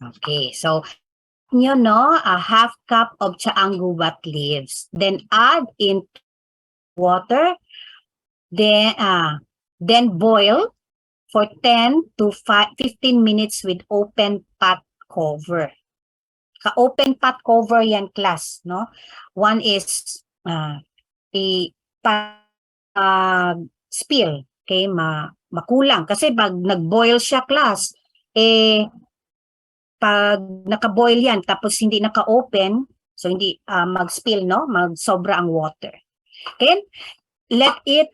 Okay, so you know, a half cup of chaanggubat leaves. Then add in water. Then boil for 10 to 15 minutes with open pot cover. Ka-open pot cover yan, class, no? One is spill, okay? Makulang. Kasi pag nag-boil siya, class, pag naka-boil yan, tapos hindi naka-open, so hindi mag-spill, no? Mag-sobra ang water. Okay? Let it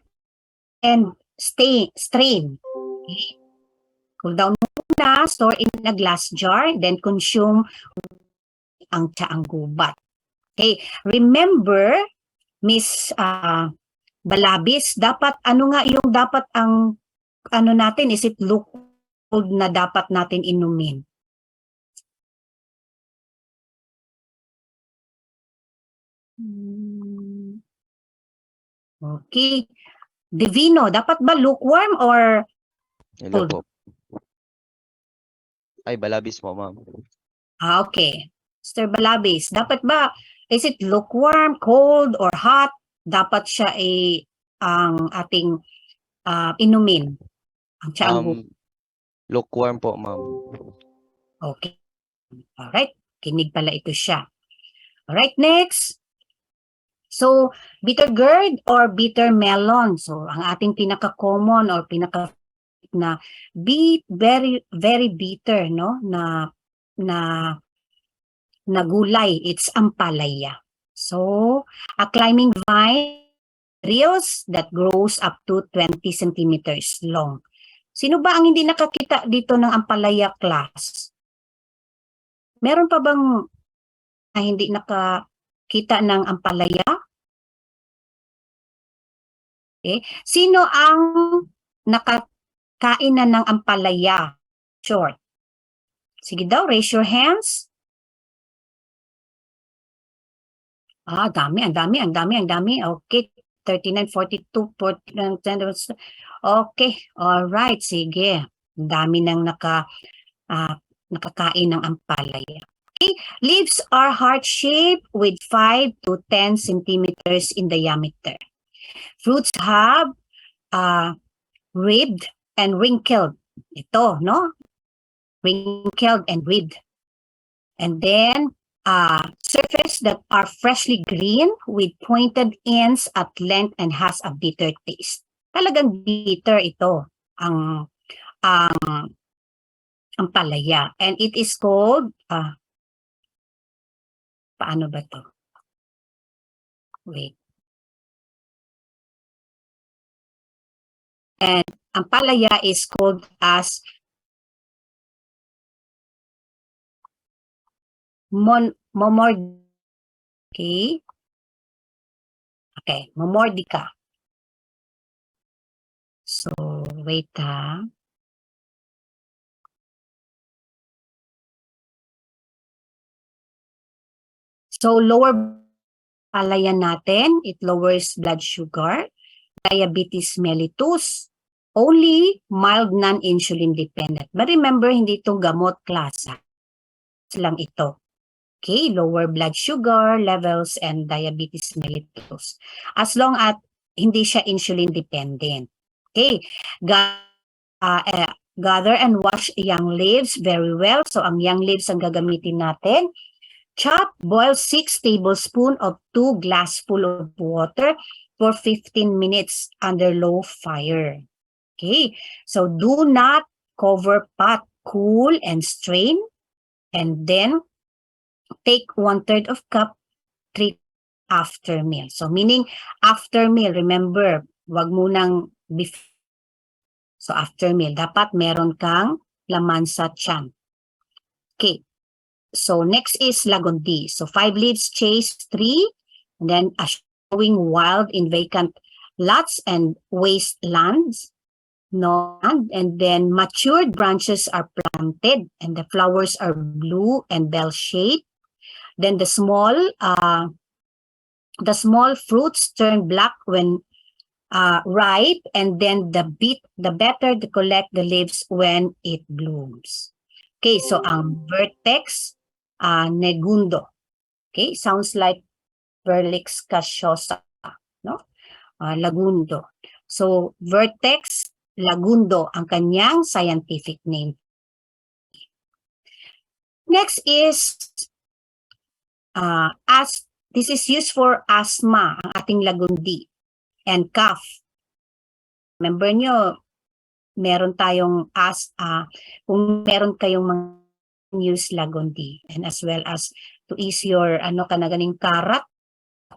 and strain. Okay? Cool down muna, store in a glass jar, then consume ang chaanggubat. Okay? Remember, Miss Balabis, dapat, ano nga yung dapat ang, ano natin, is it liquid na dapat natin inumin? Okay. Divino, dapat ba lukewarm or Hello cold? po. Ay, Balabis po, ma'am. Okay. Mr. Balabis, dapat ba, is it lukewarm, cold, or hot? Dapat siya ang ating inumin. Ang chaanggubat. Lukewarm po, ma'am. Okay. Alright. Kinig pala ito siya. Alright, next. So, bitter gourd or bitter melon. So, ang ating pinaka-common or pinaka na very, very bitter, no? Na na gulay. It's ampalaya. So, a climbing vine reels that grows up to 20 centimeters long. Sino ba ang hindi nakakita dito ng ampalaya, class? Meron pa bang hindi nakakita ng ampalaya? Okay. Sino ang nakakain na ng ampalaya? Short. Sige daw, raise your hands. Ang dami. Okay, 39, 42, 49, 10. Okay, alright, sige. Ang dami nang nakakain ng ampalaya. Okay, leaves are heart-shaped with 5 to 10 centimeters in diameter. Fruits have ribbed and wrinkled. Ito, no? Wrinkled and ribbed. And then, surface that are freshly green with pointed ends at length and has a bitter taste. Talagang bitter ito, ang palaya. And it is called, paano ba to? Wait. And ang palaya is called as momordica. So, wait ha. So, lower palaya natin, it lowers blood sugar, diabetes mellitus, only mild non-insulin dependent. But remember, hindi ito gamot, class. Lang ito. Okay, lower blood sugar levels and diabetes mellitus. As long as hindi siya insulin dependent. Okay, gather and wash young leaves very well. So, ang young leaves ang gagamitin natin. Chop, boil 6 tablespoons of 2 glassful of water for 15 minutes under low fire. Okay, so do not cover pot, cool and strain. And then, take 1/3 of cup, treat after meal. So, meaning, after meal, remember, wag munang before. So, after meal, dapat meron kang laman sa tiyan. Okay. So, next is lagundi. So, 5 leaves, chase 3, and then showing wild in vacant lots and wastelands. No, and then matured branches are planted, and the flowers are blue and bell-shaped. Then the small fruits turn black when ripe, and then the better to collect the leaves when it blooms. Okay, so ang vertex, negundo. Okay, sounds like Verlix casiosa, no? Lagundo. So, vertex lagundo ang kanyang scientific name. Next is, this is used for asthma, ang ating lagundi, and cough. Remember nyo, meron tayong kung meron kayong mga use lagundi, and as well as to ease your kanaganing karat,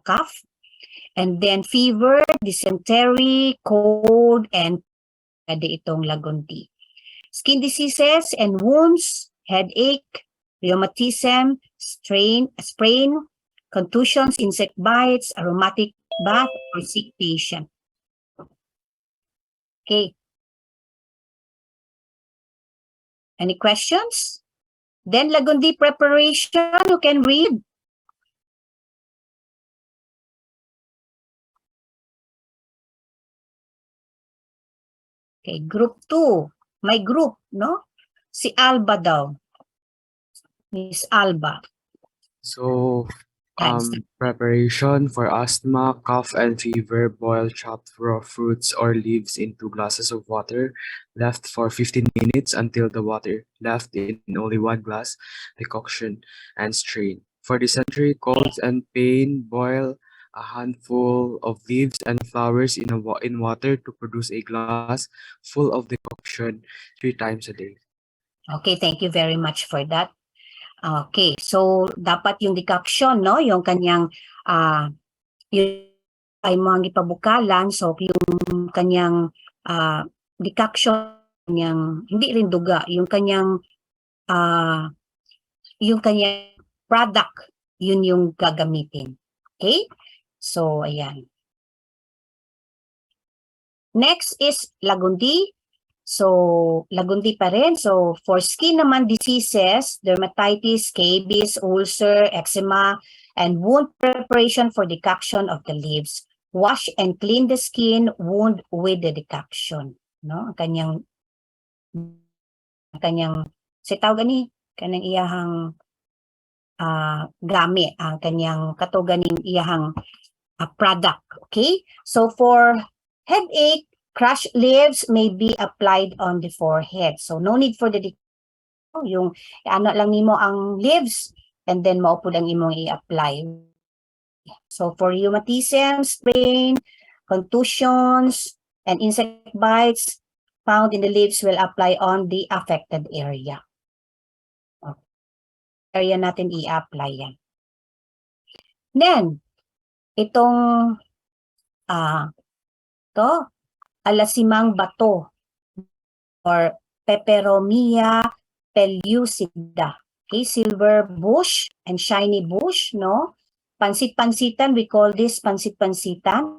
cough, and then fever, dysentery, cold, and pwede itong lagundi. Skin diseases and wounds, headache, rheumatism, sprain, contusions, insect bites, aromatic bath, or sick patient. Okay. Any questions? Then lagundi preparation, you can read. Okay, group 2. May group, no? Si Alba daw. Miss Alba. So, preparation for asthma, cough, and fever, boil chopped raw fruits or leaves in 2 glasses of water, left for 15 minutes until the water left in only 1 glass, decoction, and strain. For dysentery, colds, and pain, boil a handful of leaves and flowers in water to produce a glass full of decoction 3 times a day. Okay, thank you very much for that. Okay, so dapat yung decoction, no? Yung kanyang yung ay mga gipabukalan, so yung kanyang decoction, kanyang hindi rin duga, yung kanyang product, yun yung gagamitin. Okay? So, ayan. Next is lagundi. So, lagundi pa rin. So, for skin naman diseases, dermatitis, scabies, ulcer, eczema, and wound preparation for decoction of the leaves. Wash and clean the skin wound with the decoction. No? Ang kanyang sitaw gani, kanang iyahang gami, ang kanyang katuganing iyahang product. Okay? So, for headache, crushed leaves may be applied on the forehead. So, no need for the yung ano lang nimo ang leaves and then maupo lang imong i-apply. So, for rheumatism, sprain, contusions, and insect bites found in the leaves will apply on the affected area. Okay. Area natin i-apply yan. Then, itong alasimang bato or Peperomia pellucida. Okay, silver bush and shiny bush, no? Pansit-pansitan, we call this pansit-pansitan.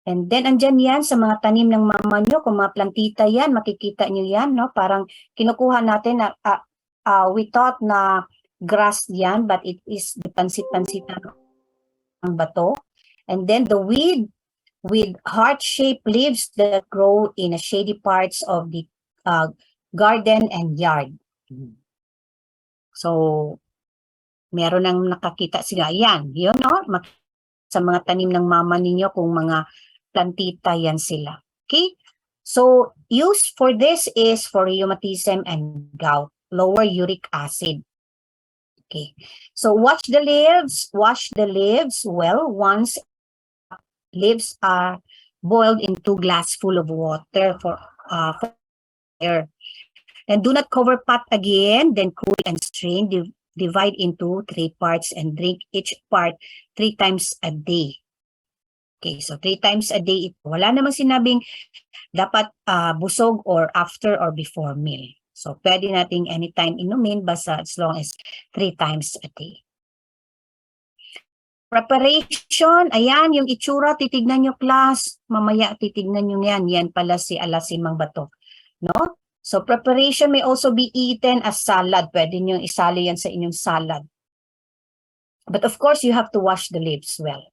And then, andyan yan sa mga tanim ng mama nyo, kung mga plantita yan, makikita nyo yan, no? Parang kinukuha natin na, we thought na grass yan, but it is the pansit-pansitan ng bato. And then the weed with heart-shaped leaves that grow in the shady parts of the garden and yard. So, meron nang nakakita sila. Yan, yun, no? Sa mga tanim ng mama ninyo, kung mga plantita yan sila. Okay? So, use for this is for rheumatism and gout, lower uric acid. Okay. So, wash the leaves well once leaves are boiled in 2 glasses full of water for air. And do not cover pot again, then cool and strain. Divide into 3 parts and drink each part 3 times a day. Okay, so 3 times a day. Wala namang sinabing dapat busog or after or before meal. So, pwede nating anytime inumin basta as long as 3 times a day. Preparation, ayan, yung itsura, titignan nyo class. Mamaya titignan nyo yan. Yan pala si alasimang bato. No? So, preparation may also be eaten as salad. Pwede nyo isali yan sa inyong salad. But of course, you have to wash the leaves well.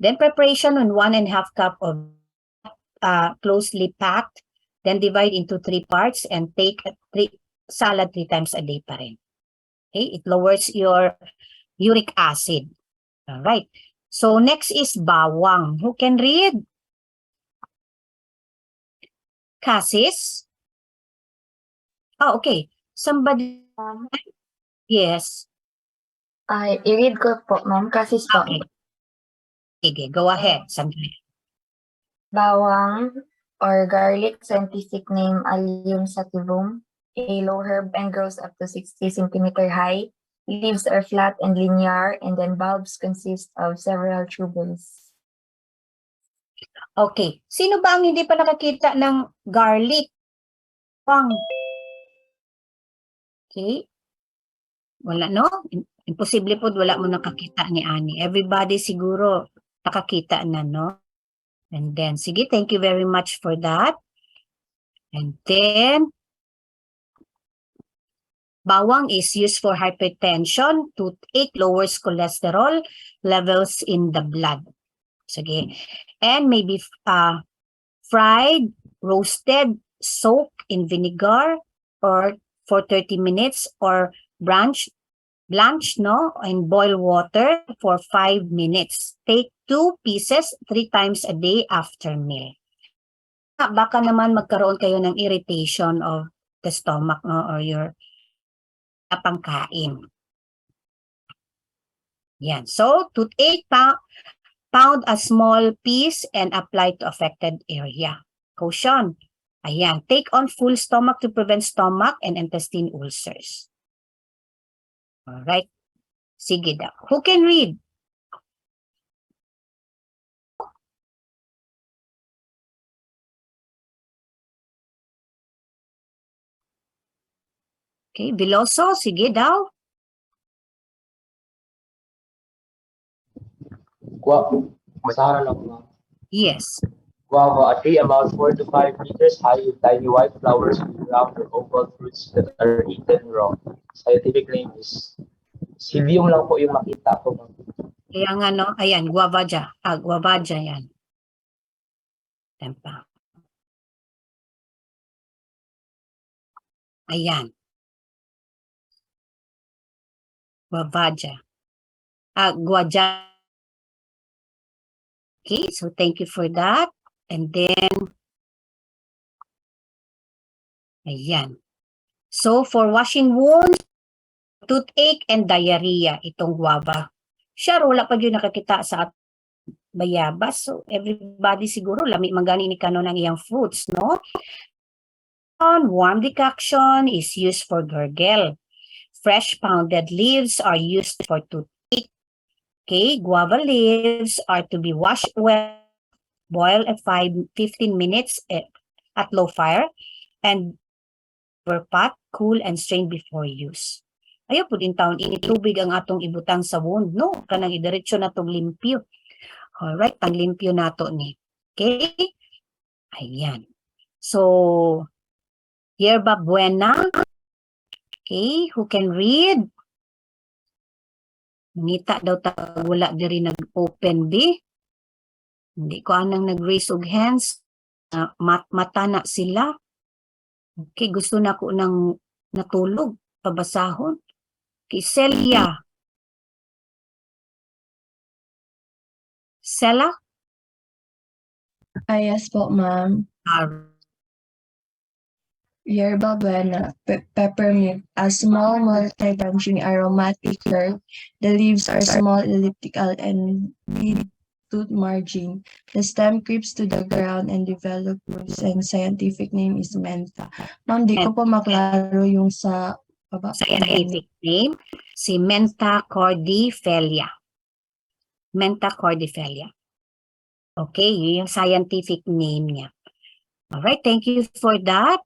Then preparation on 1.5 cup of closely packed. Then divide into 3 parts and take salad 3 times a day pa rin. Okay? It lowers your uric acid. All right. So next is bawang. Who can read? Cassis? Oh, okay. Somebody? Yes. I-read ko po, ma'am, kasi po. Okay. Sige, go ahead. Sandali. Bawang or garlic, scientific name Allium sativum, a low herb and grows up to 60 centimeter high. Leaves are flat and linear, and then bulbs consist of several tubules. Okay. Sino ba ang hindi pa nakakita ng garlic? Okay. Wala, no? Imposible po, wala mo nakakita ni Ani. Everybody siguro nakakita na, no? And then, sige, thank you very much for that. And then, bawang is used for hypertension, toothache, lowers cholesterol levels in the blood. Sige. And maybe fried, roasted, soaked in vinegar or for 30 minutes or blanched, no, in boil water for 5 minutes. Take 2 pieces 3 times a day after meal. Baka naman magkaroon kayo ng irritation of the stomach, no, or your pangkain. Yan. So, toothache, pound a small piece and apply to affected area. Caution. Ayan. Take on full stomach to prevent stomach and intestine ulcers. Alright. Sige daw. Who can read? Okay, Biloso, sige daw. Basahan lang po. Yes. Guava, a tree about 4 to 5 meters high with tiny white flowers with round or oval fruits that are eaten raw. Scientific name is Silvium lang po yung makita ko. Kaya nga no, ayan, guavaja. Guavaja yan. Tempa. Ayan. Guavaja. Guaja. Okay, so thank you for that. And then, ayan. So, for washing wounds, toothache, and diarrhea, itong guava. Sure, wala pa yun nakakita sa bayabas. So, everybody siguro, lami magani ni kanon ng iyang fruits, no? Warm decoction is used for gargle. Fresh pounded leaves are used for toothache. Okay, guava leaves are to be washed well, boiled at 15 minutes at low fire, and pot, cool, and strain before use. Ayaw po din taon, initubig ang atong ibutang sa wound, no? Kanang idiretso na itong limpyo. Alright, pang limpyo na to ni. Okay? Ayan. So, yerba buena. Okay, who can read? Nita daw wala diri nag-open B. Hindi ko anang nag-raise og hands. Mata na sila. Okay, gusto na ko nang natulog. Pabasahon. Okay, Celia. Sela? Yes po, ma'am. Yerba buena, peppermint, a small multi-branching aromatic herb. The leaves are small, elliptical, and with tooth margin. The stem creeps to the ground and develop roots, and scientific name is mentha. Ma'am, di ko po maklaro yung sa baba. Scientific name, si Mentha cordifelia. Mentha cordifelia. Okay, yun yung scientific name niya. Alright, thank you for that.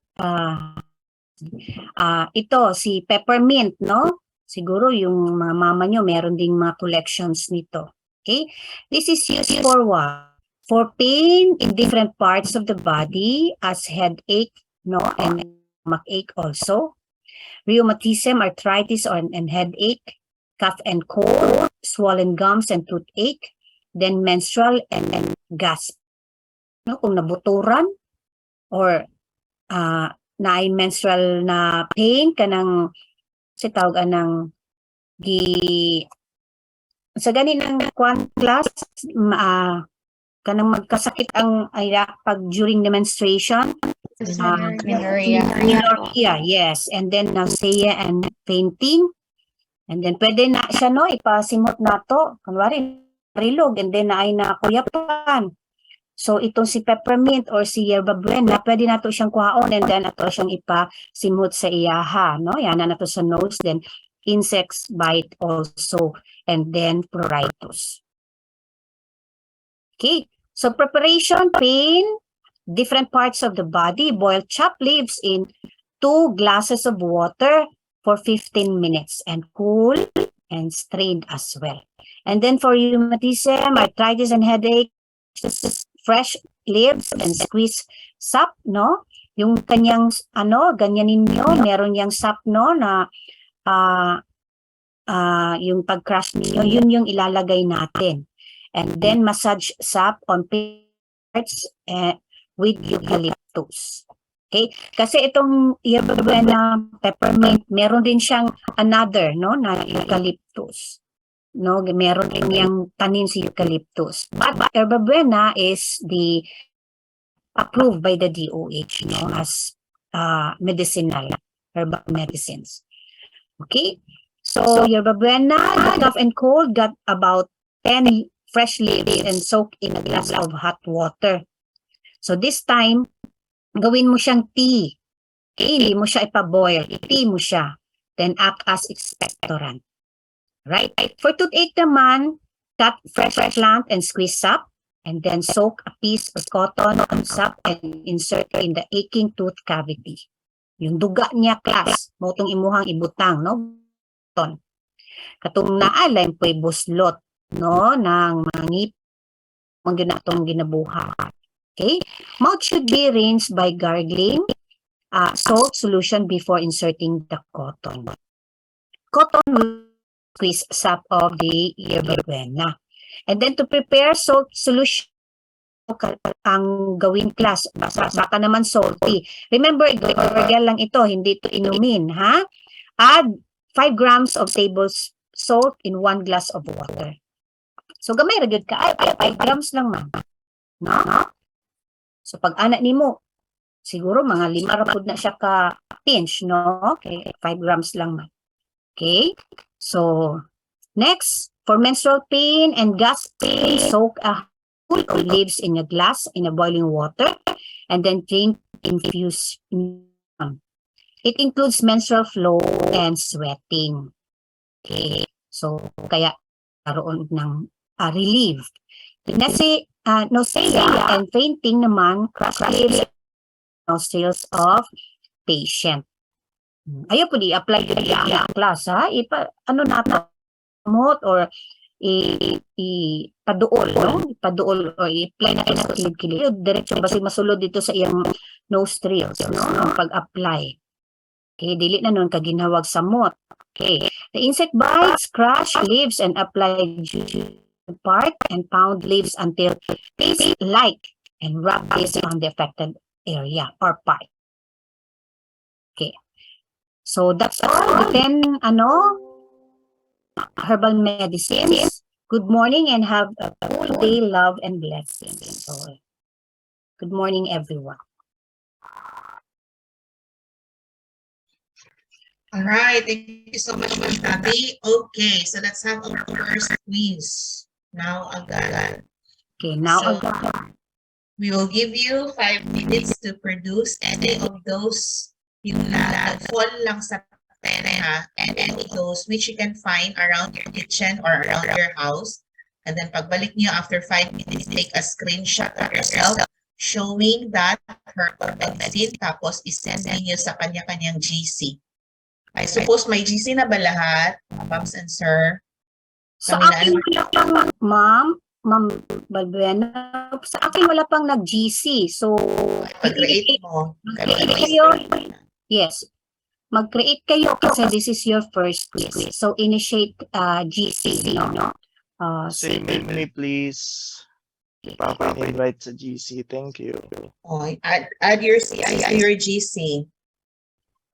Ito, si peppermint, no? Siguro yung mga mama nyo, meron ding mga collections nito. Okay? This is used for what? For pain in different parts of the body, as headache, no? And stomach also. Rheumatism, arthritis, and headache. Cough and cold, swollen gums and toothache. Then menstrual and gas. No? Kung nabuturan, or na menstrual na pain kanang si tawag anang sa gani ng class kanang magkasakit ang pag during the menstruation, menorrhea, yes, and then nausea and fainting, and then pwede na siya no ipasimot nato kunwari rilog, and then ay na kuyapan. So, itong si peppermint or si yerba buena, pwede na to siyang kuhaon and then ato siyang ipasimot sa iyaha, no? Yan na to sa nose, then insects bite also, and then pruritus. Okay, so preparation, pain, different parts of the body, boil chopped leaves in 2 glasses of water for 15 minutes and cool and strained as well. And then for rheumatism, arthritis, and headache, fresh leaves and squeeze sap, no? Yung kanyang, ganyan ninyo, meron yung sap, no, na yung pag-crush ninyo, yun yung ilalagay natin. And then massage sap on parts with eucalyptus. Okay? Kasi itong yerba buena, peppermint, meron din siyang another, no, na eucalyptus. No, meron din yung tanin si eucalyptus. But yerba buena is the approved by the DOH, no, as medicinal herbal medicines. Okay, so yerba buena, the cough and cold, got about 10 fresh leaves and soak in a glass of hot water. So this time, gawin mo siyang tea. Okay, hindi mo siya ipaboil, tea mo siya. Then act as expectorant. Right? For toothache naman, cut fresh plant and squeeze sap, and then soak a piece of cotton on sap and insert in the aching tooth cavity. Yung duga niya, class, motong imuhang ibutang, no? Katong naalay po buslot, no, ng mga ngipon ginatong ginabuhat. Okay? Mouth should be rinsed by gargling salt solution before inserting the cotton. Cotton will squeeze sap of the yerba buena. And then to prepare salt solution, ang gawin class, baka naman salty. Remember, gargle lang ito, hindi ito inumin, ha? Add 5 grams of table salt in 1 glass of water. So, gamay ra gyud ka, 5 grams lang man. No? So, pag anak nimo, siguro mga 5 ra pud na siya ka pinch, no? Okay, 5 grams lang man. Okay? So, next, for menstrual pain and gas pain, soak a full of leaves in a glass in a boiling water and then drink infused. It includes menstrual flow and sweating. Okay? So, kaya karoon ng relief. Nausea and fainting naman, crush leaves nostrils of patient. Ayaw po di-apply yung class, ha? Ano natin, or ipaduol, no? Ipaduol or i-apply natin sa kilid-kilid. Diretso basi masulod dito sa iyang nostrils, no? Ang pag-apply. Okay, dili na nun kaginhawag sa mot. Okay. The insect bites, crush leaves and apply part and pound leaves until paste-like and rub this on the affected area or part. Okay. So that's all. The 10 herbal medicines. Good morning and have a full day, love and blessings. So, good morning, everyone. All right, thank you so much, Ma'am Tabi. Okay, so let's have our first quiz. Now agad. Okay, now So, agad. we will give you 5 minutes to produce any of those yung nag-fall lang sa pera and any of those which you can find around your kitchen or around your house. And then pagbalik niyo after 5 minutes, take a screenshot of yourself showing that herbal medicine tapos isend niyo sa kanya-kanyang GC. I suppose may GC na ba lahat, ma'ams and sir? Sa akin wala pang, Ma'am Balbuena, sa akin wala pang nag-GC. So, pag-create mo. Mag-create kayo. Yes. Mag-create kayo kasi this is your first quiz. So, initiate GC, no? Say me, please. Invite sa GC. Thank you. Oh, add your CI to your GC.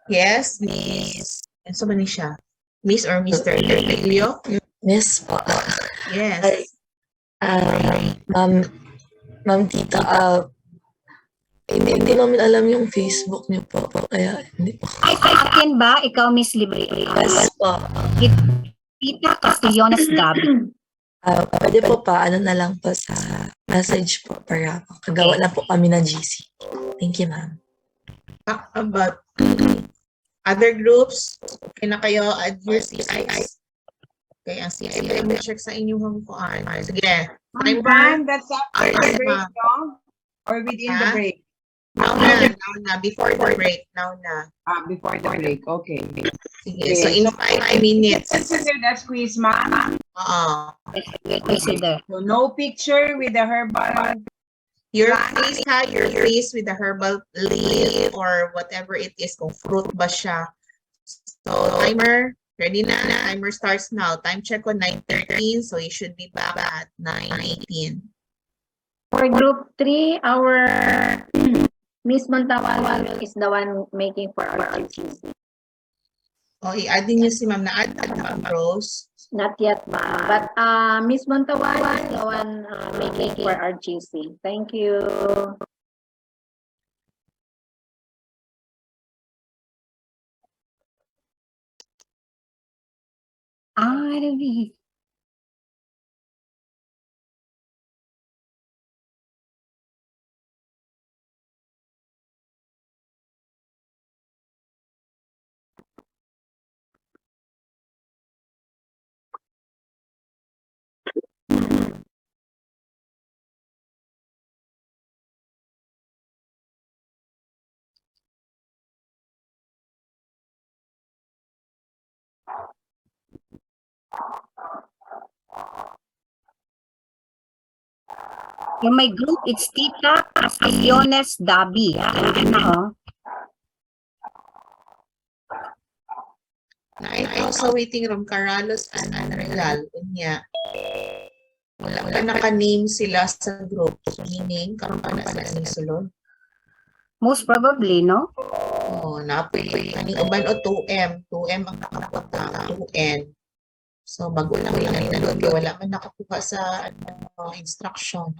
Yes, Miss. And so many siya. Miss or Mr. Leo? Miss po. Yes. Ma'am Tita, hindi namin alam yung Facebook niyo po. Kaya hindi po. Ay, sa akin ba? Ikaw, Miss Libre? Yes po. Tita Castellanos Gabi. Pwede po pa, ano na lang po sa message po para kagawa na po kami ng GC. Thank you, ma'am. About other groups, okay na kayo add your CIs. Okay, ang CI ay mo check sa inyong kuan. Sige. Ma'am, that's after the break, no? Or within the break? Now na. Before the break. Now na. Before the break. Okay. Sige, so in 5 minutes. Consider that squeeze, ma'am. Consider. So no picture with the herbal. Your face, ha? Your face with the herbal leaf or whatever it is, kung fruit ba siya. So, timer, ready na? Timer starts now. Time check on 9:13, so you should be back at 9:18. For group 3, our Miss Montawan is the one making for our GC. Oh, i-add din niyo si ma'am na add Ma'am Rose. Not yet, ma'am. But Miss Montawan is the one making for our GC. Thank you. Arabi. Yung may group, it's Tita Castigliones Dabi. Ayan na, oh. Na ito sa waiting room, Caralos and Real. Unya. Wala naka-name sila sa group. Meaning, karoon pa na sila ng sulod. Most probably, no? Oo, napili. Kaning uban o 2M. 2M ang nakapunta. 2N. So, bago lang yung nalod. Wala man nakakuha sa instruction.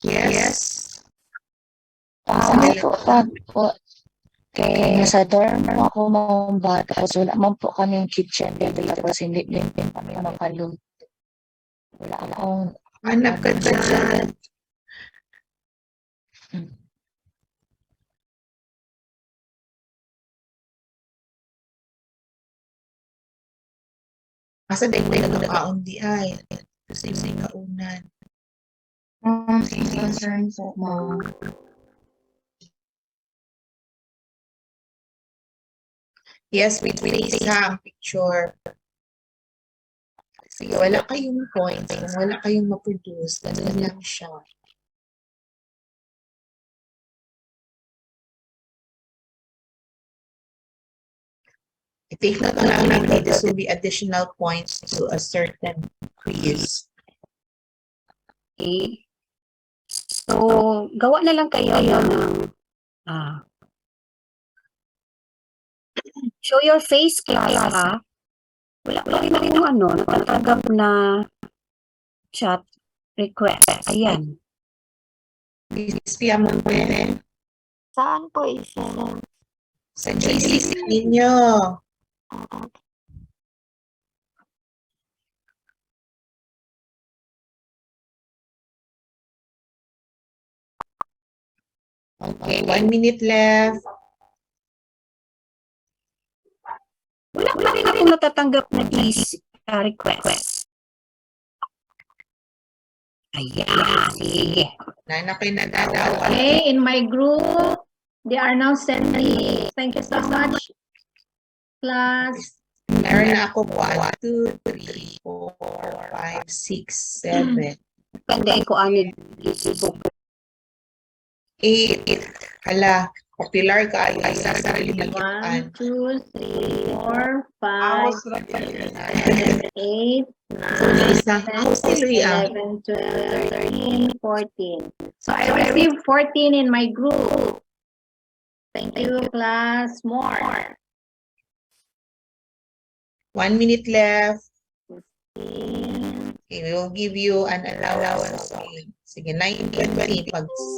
Yes. Po. Kaya nasa dorm ako mga bata. So, wala man po kami yung kitchen. Tapos hindi din kami makaluto. Wala akong Hanap ka dyan. Asa din may nagkakaon di ay. Kasi yung kaunan. Concern po, ma'am. Yes, with face ha, ang picture. Kasi wala kayong points, kung wala kayong ma-produce, ganun lang siya. I-take note lang natin, this will be additional points to a certain quiz. Okay. So, gawa na lang kayo ng show your face class, ha? Wala pa rin akong natatanggap na chat request. Ayan. Bispia mo pwede. Saan po isa? Sa GC ninyo. Okay, 1 minute left. Wala pa rin akong natatanggap na this request. Ayan, sige. Nanakay na daw. Okay, in my group, they are now sending. Thank you so much, class. Meron na ako 1, 2, 3, 4, 5, 6, 7. Panday ko ani Facebook. 8. Hala, popular ka ay sa sarili 1, 2, 3, 4, 5, 8, 9, 10, 11, 12, 13, 14. So I received 14 in my group. Thank you, class. More. 1 minute left. Okay, we will give you an allowance. Okay. Sige, 9:20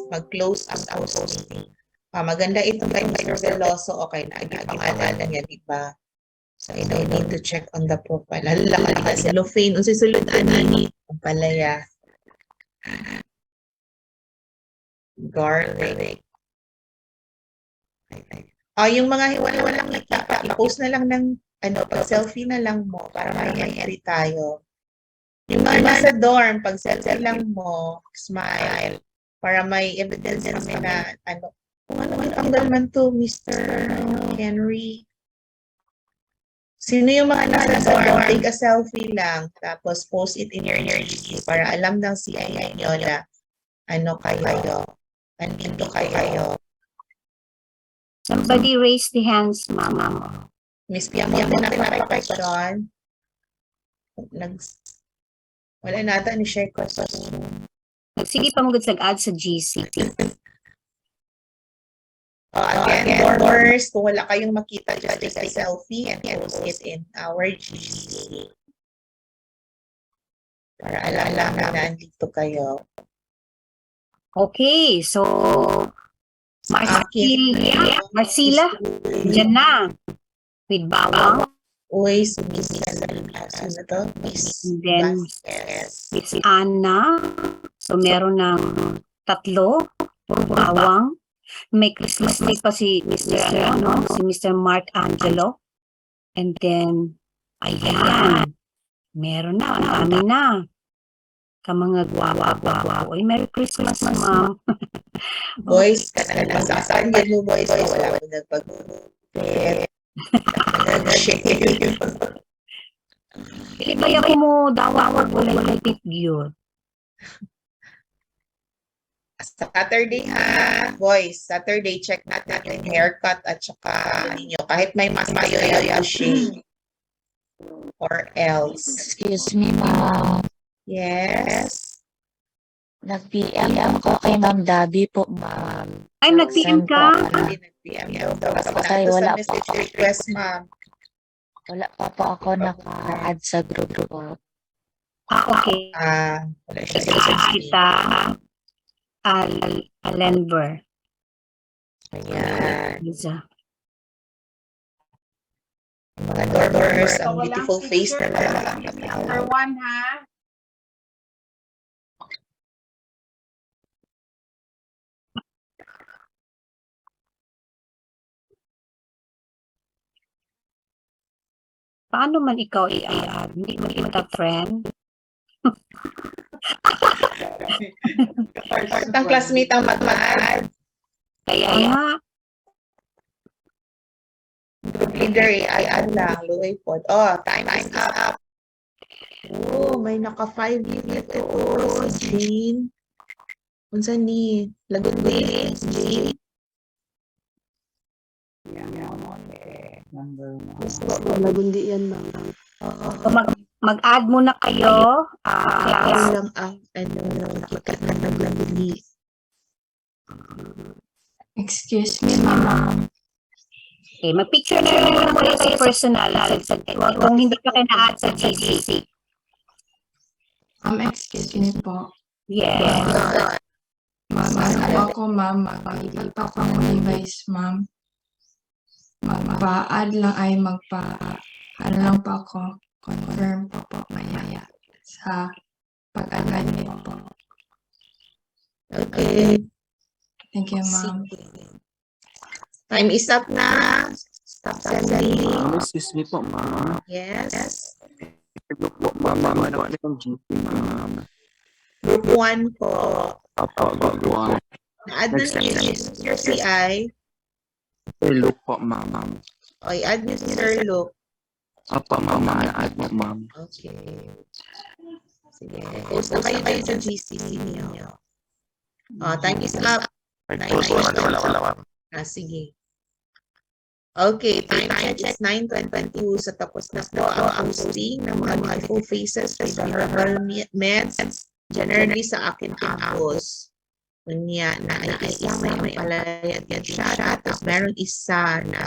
pag-close ang posting. Maganda ito kay Mr. Veloso. Okay, pangalan niya, di ba? So, I don't need to check on the profile. Lalaki ka si Lufane. Unsay sulod ani? Ang palaya. Garlic. Yung mga walang nakita, i-post na lang ng pag-selfie na lang mo para may tayo. Yung mga nasa dorm, pag selfie lang mo, smile, para may evidence kami na kung ano may tanggal man to, Mr. Henry. Sino yung mga nasa dorm? Take a selfie lang, tapos post it in your GC para alam ng CI nyo na kayo, andito kayo. Somebody raise the hands, mama. Miss Pia mo na question. Wala nata ni share question. Sige pa mo nag-add sa GC. Again, dormers, kung wala kayong makita, just take a selfie and post it in our GC. Para alam na andito kayo. Okay, so Marcila, dyan na. With bawang. Uy, ano to? Then, Miss Anna. So, meron ng 3, puro bawang. May Christmas tree pa si Mr. Mark Angelo. And then, ayan. Meron na, ang dami na. Kamanga gwawa. Uy, Merry Christmas, ma'am. Boys, nagpasasan yan mo, boys. Wala mo nagpag-share. Dili ba yung mo dawawag wala lipit gyud. Saturday ha, boys. Saturday, check natin yung haircut at saka ninyo. Kahit may mas mayo shave. Or else. Excuse me, ma'am. Yes. Nag-PM ako kay Ma'am Dabi po, ma'am. Ay, nag-PM ka? Hindi nag-PM daw. Okay, wala sa pa message ako. request, ma'am. Wala pa po ako naka-add sa group po. Okay. Wala siya sa Kita Alenver. Ayan. Isa. Mga dormers, ang beautiful face na lang. Number 1, ha? Paano man ikaw i-add? Hindi mo kita friend? Ang classmate ang mag-add. Kaya nga. Group leader, i-add lang. Luay po. Oh, time is up. Oh, may naka 5 unit ito. Si Jane. Unsa ni? Lagot ni Jane. Lagundi yan, ma'am. Mag-add muna kayo. Class lang ang nakikita ng lagundi. Excuse me, ma'am. Okay, mag-picture na lang kayo sa personal. Kung hindi ka na-add sa GC. Excuse me po. Yes. Ma'am, ano ako, ma'am? Mag-iipag pa ako ng device, ma'am. Magpa-add lang ay ano lang pa ako. Confirm po maya sa pag-admit po. Okay. Thank you, ma'am. Time is up na. Stop sending. Excuse me po, ma'am. Yes. Group po, ma'am. Ano yung GP, ma'am? Group 1 po. Group 1. Na-add na niyo your CI. Look po, ma'am. O, i-add niyo si Sir Luke. Ma'am. Na-add po, ma'am. Okay. Sige. Post na kayo dyan sa GC niyo. Time is up. Sige. Okay, time check is 9:22. So tapos na po ang posting ng mga beautiful faces with the herbal meds generally sa akin campus. Kunya na ay isa may palayat yan siya. Tapos meron isa na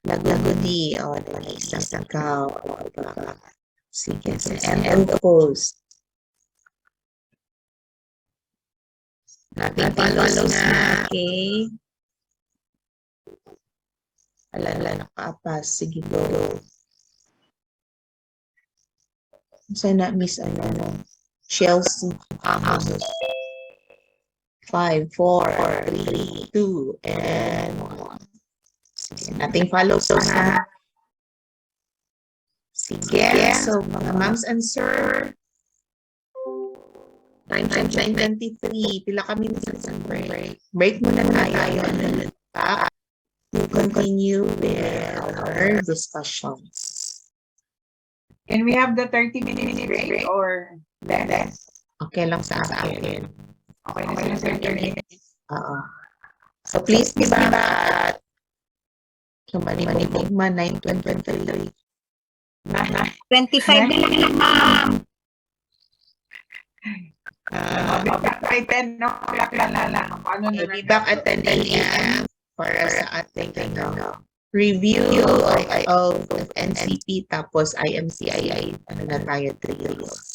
lagudi. O, isa sa ikaw. Sige, sa end of the post. Nating follows na. Okay. Alala, nakapas. Sige, go. Sana miss Chelsea. 5, 4, 3, 2, and 1. Sige, nating follows na. Sige, so mga moms and sir, time 9:23. Pila kami sa break. Break muna tayo. Back. We continue with our discussions. Can we have the 30-minute break or less? Okay lang sa akin. Okay na sa 30 minutes. So please be back. So maninig man 9:23. 25 na lang, ma'am. By 10 o'clock na lang. Ano na Be back at 10 a.m. para sa ating review of NCP tapos IMCI. Ano na tayo 3 years.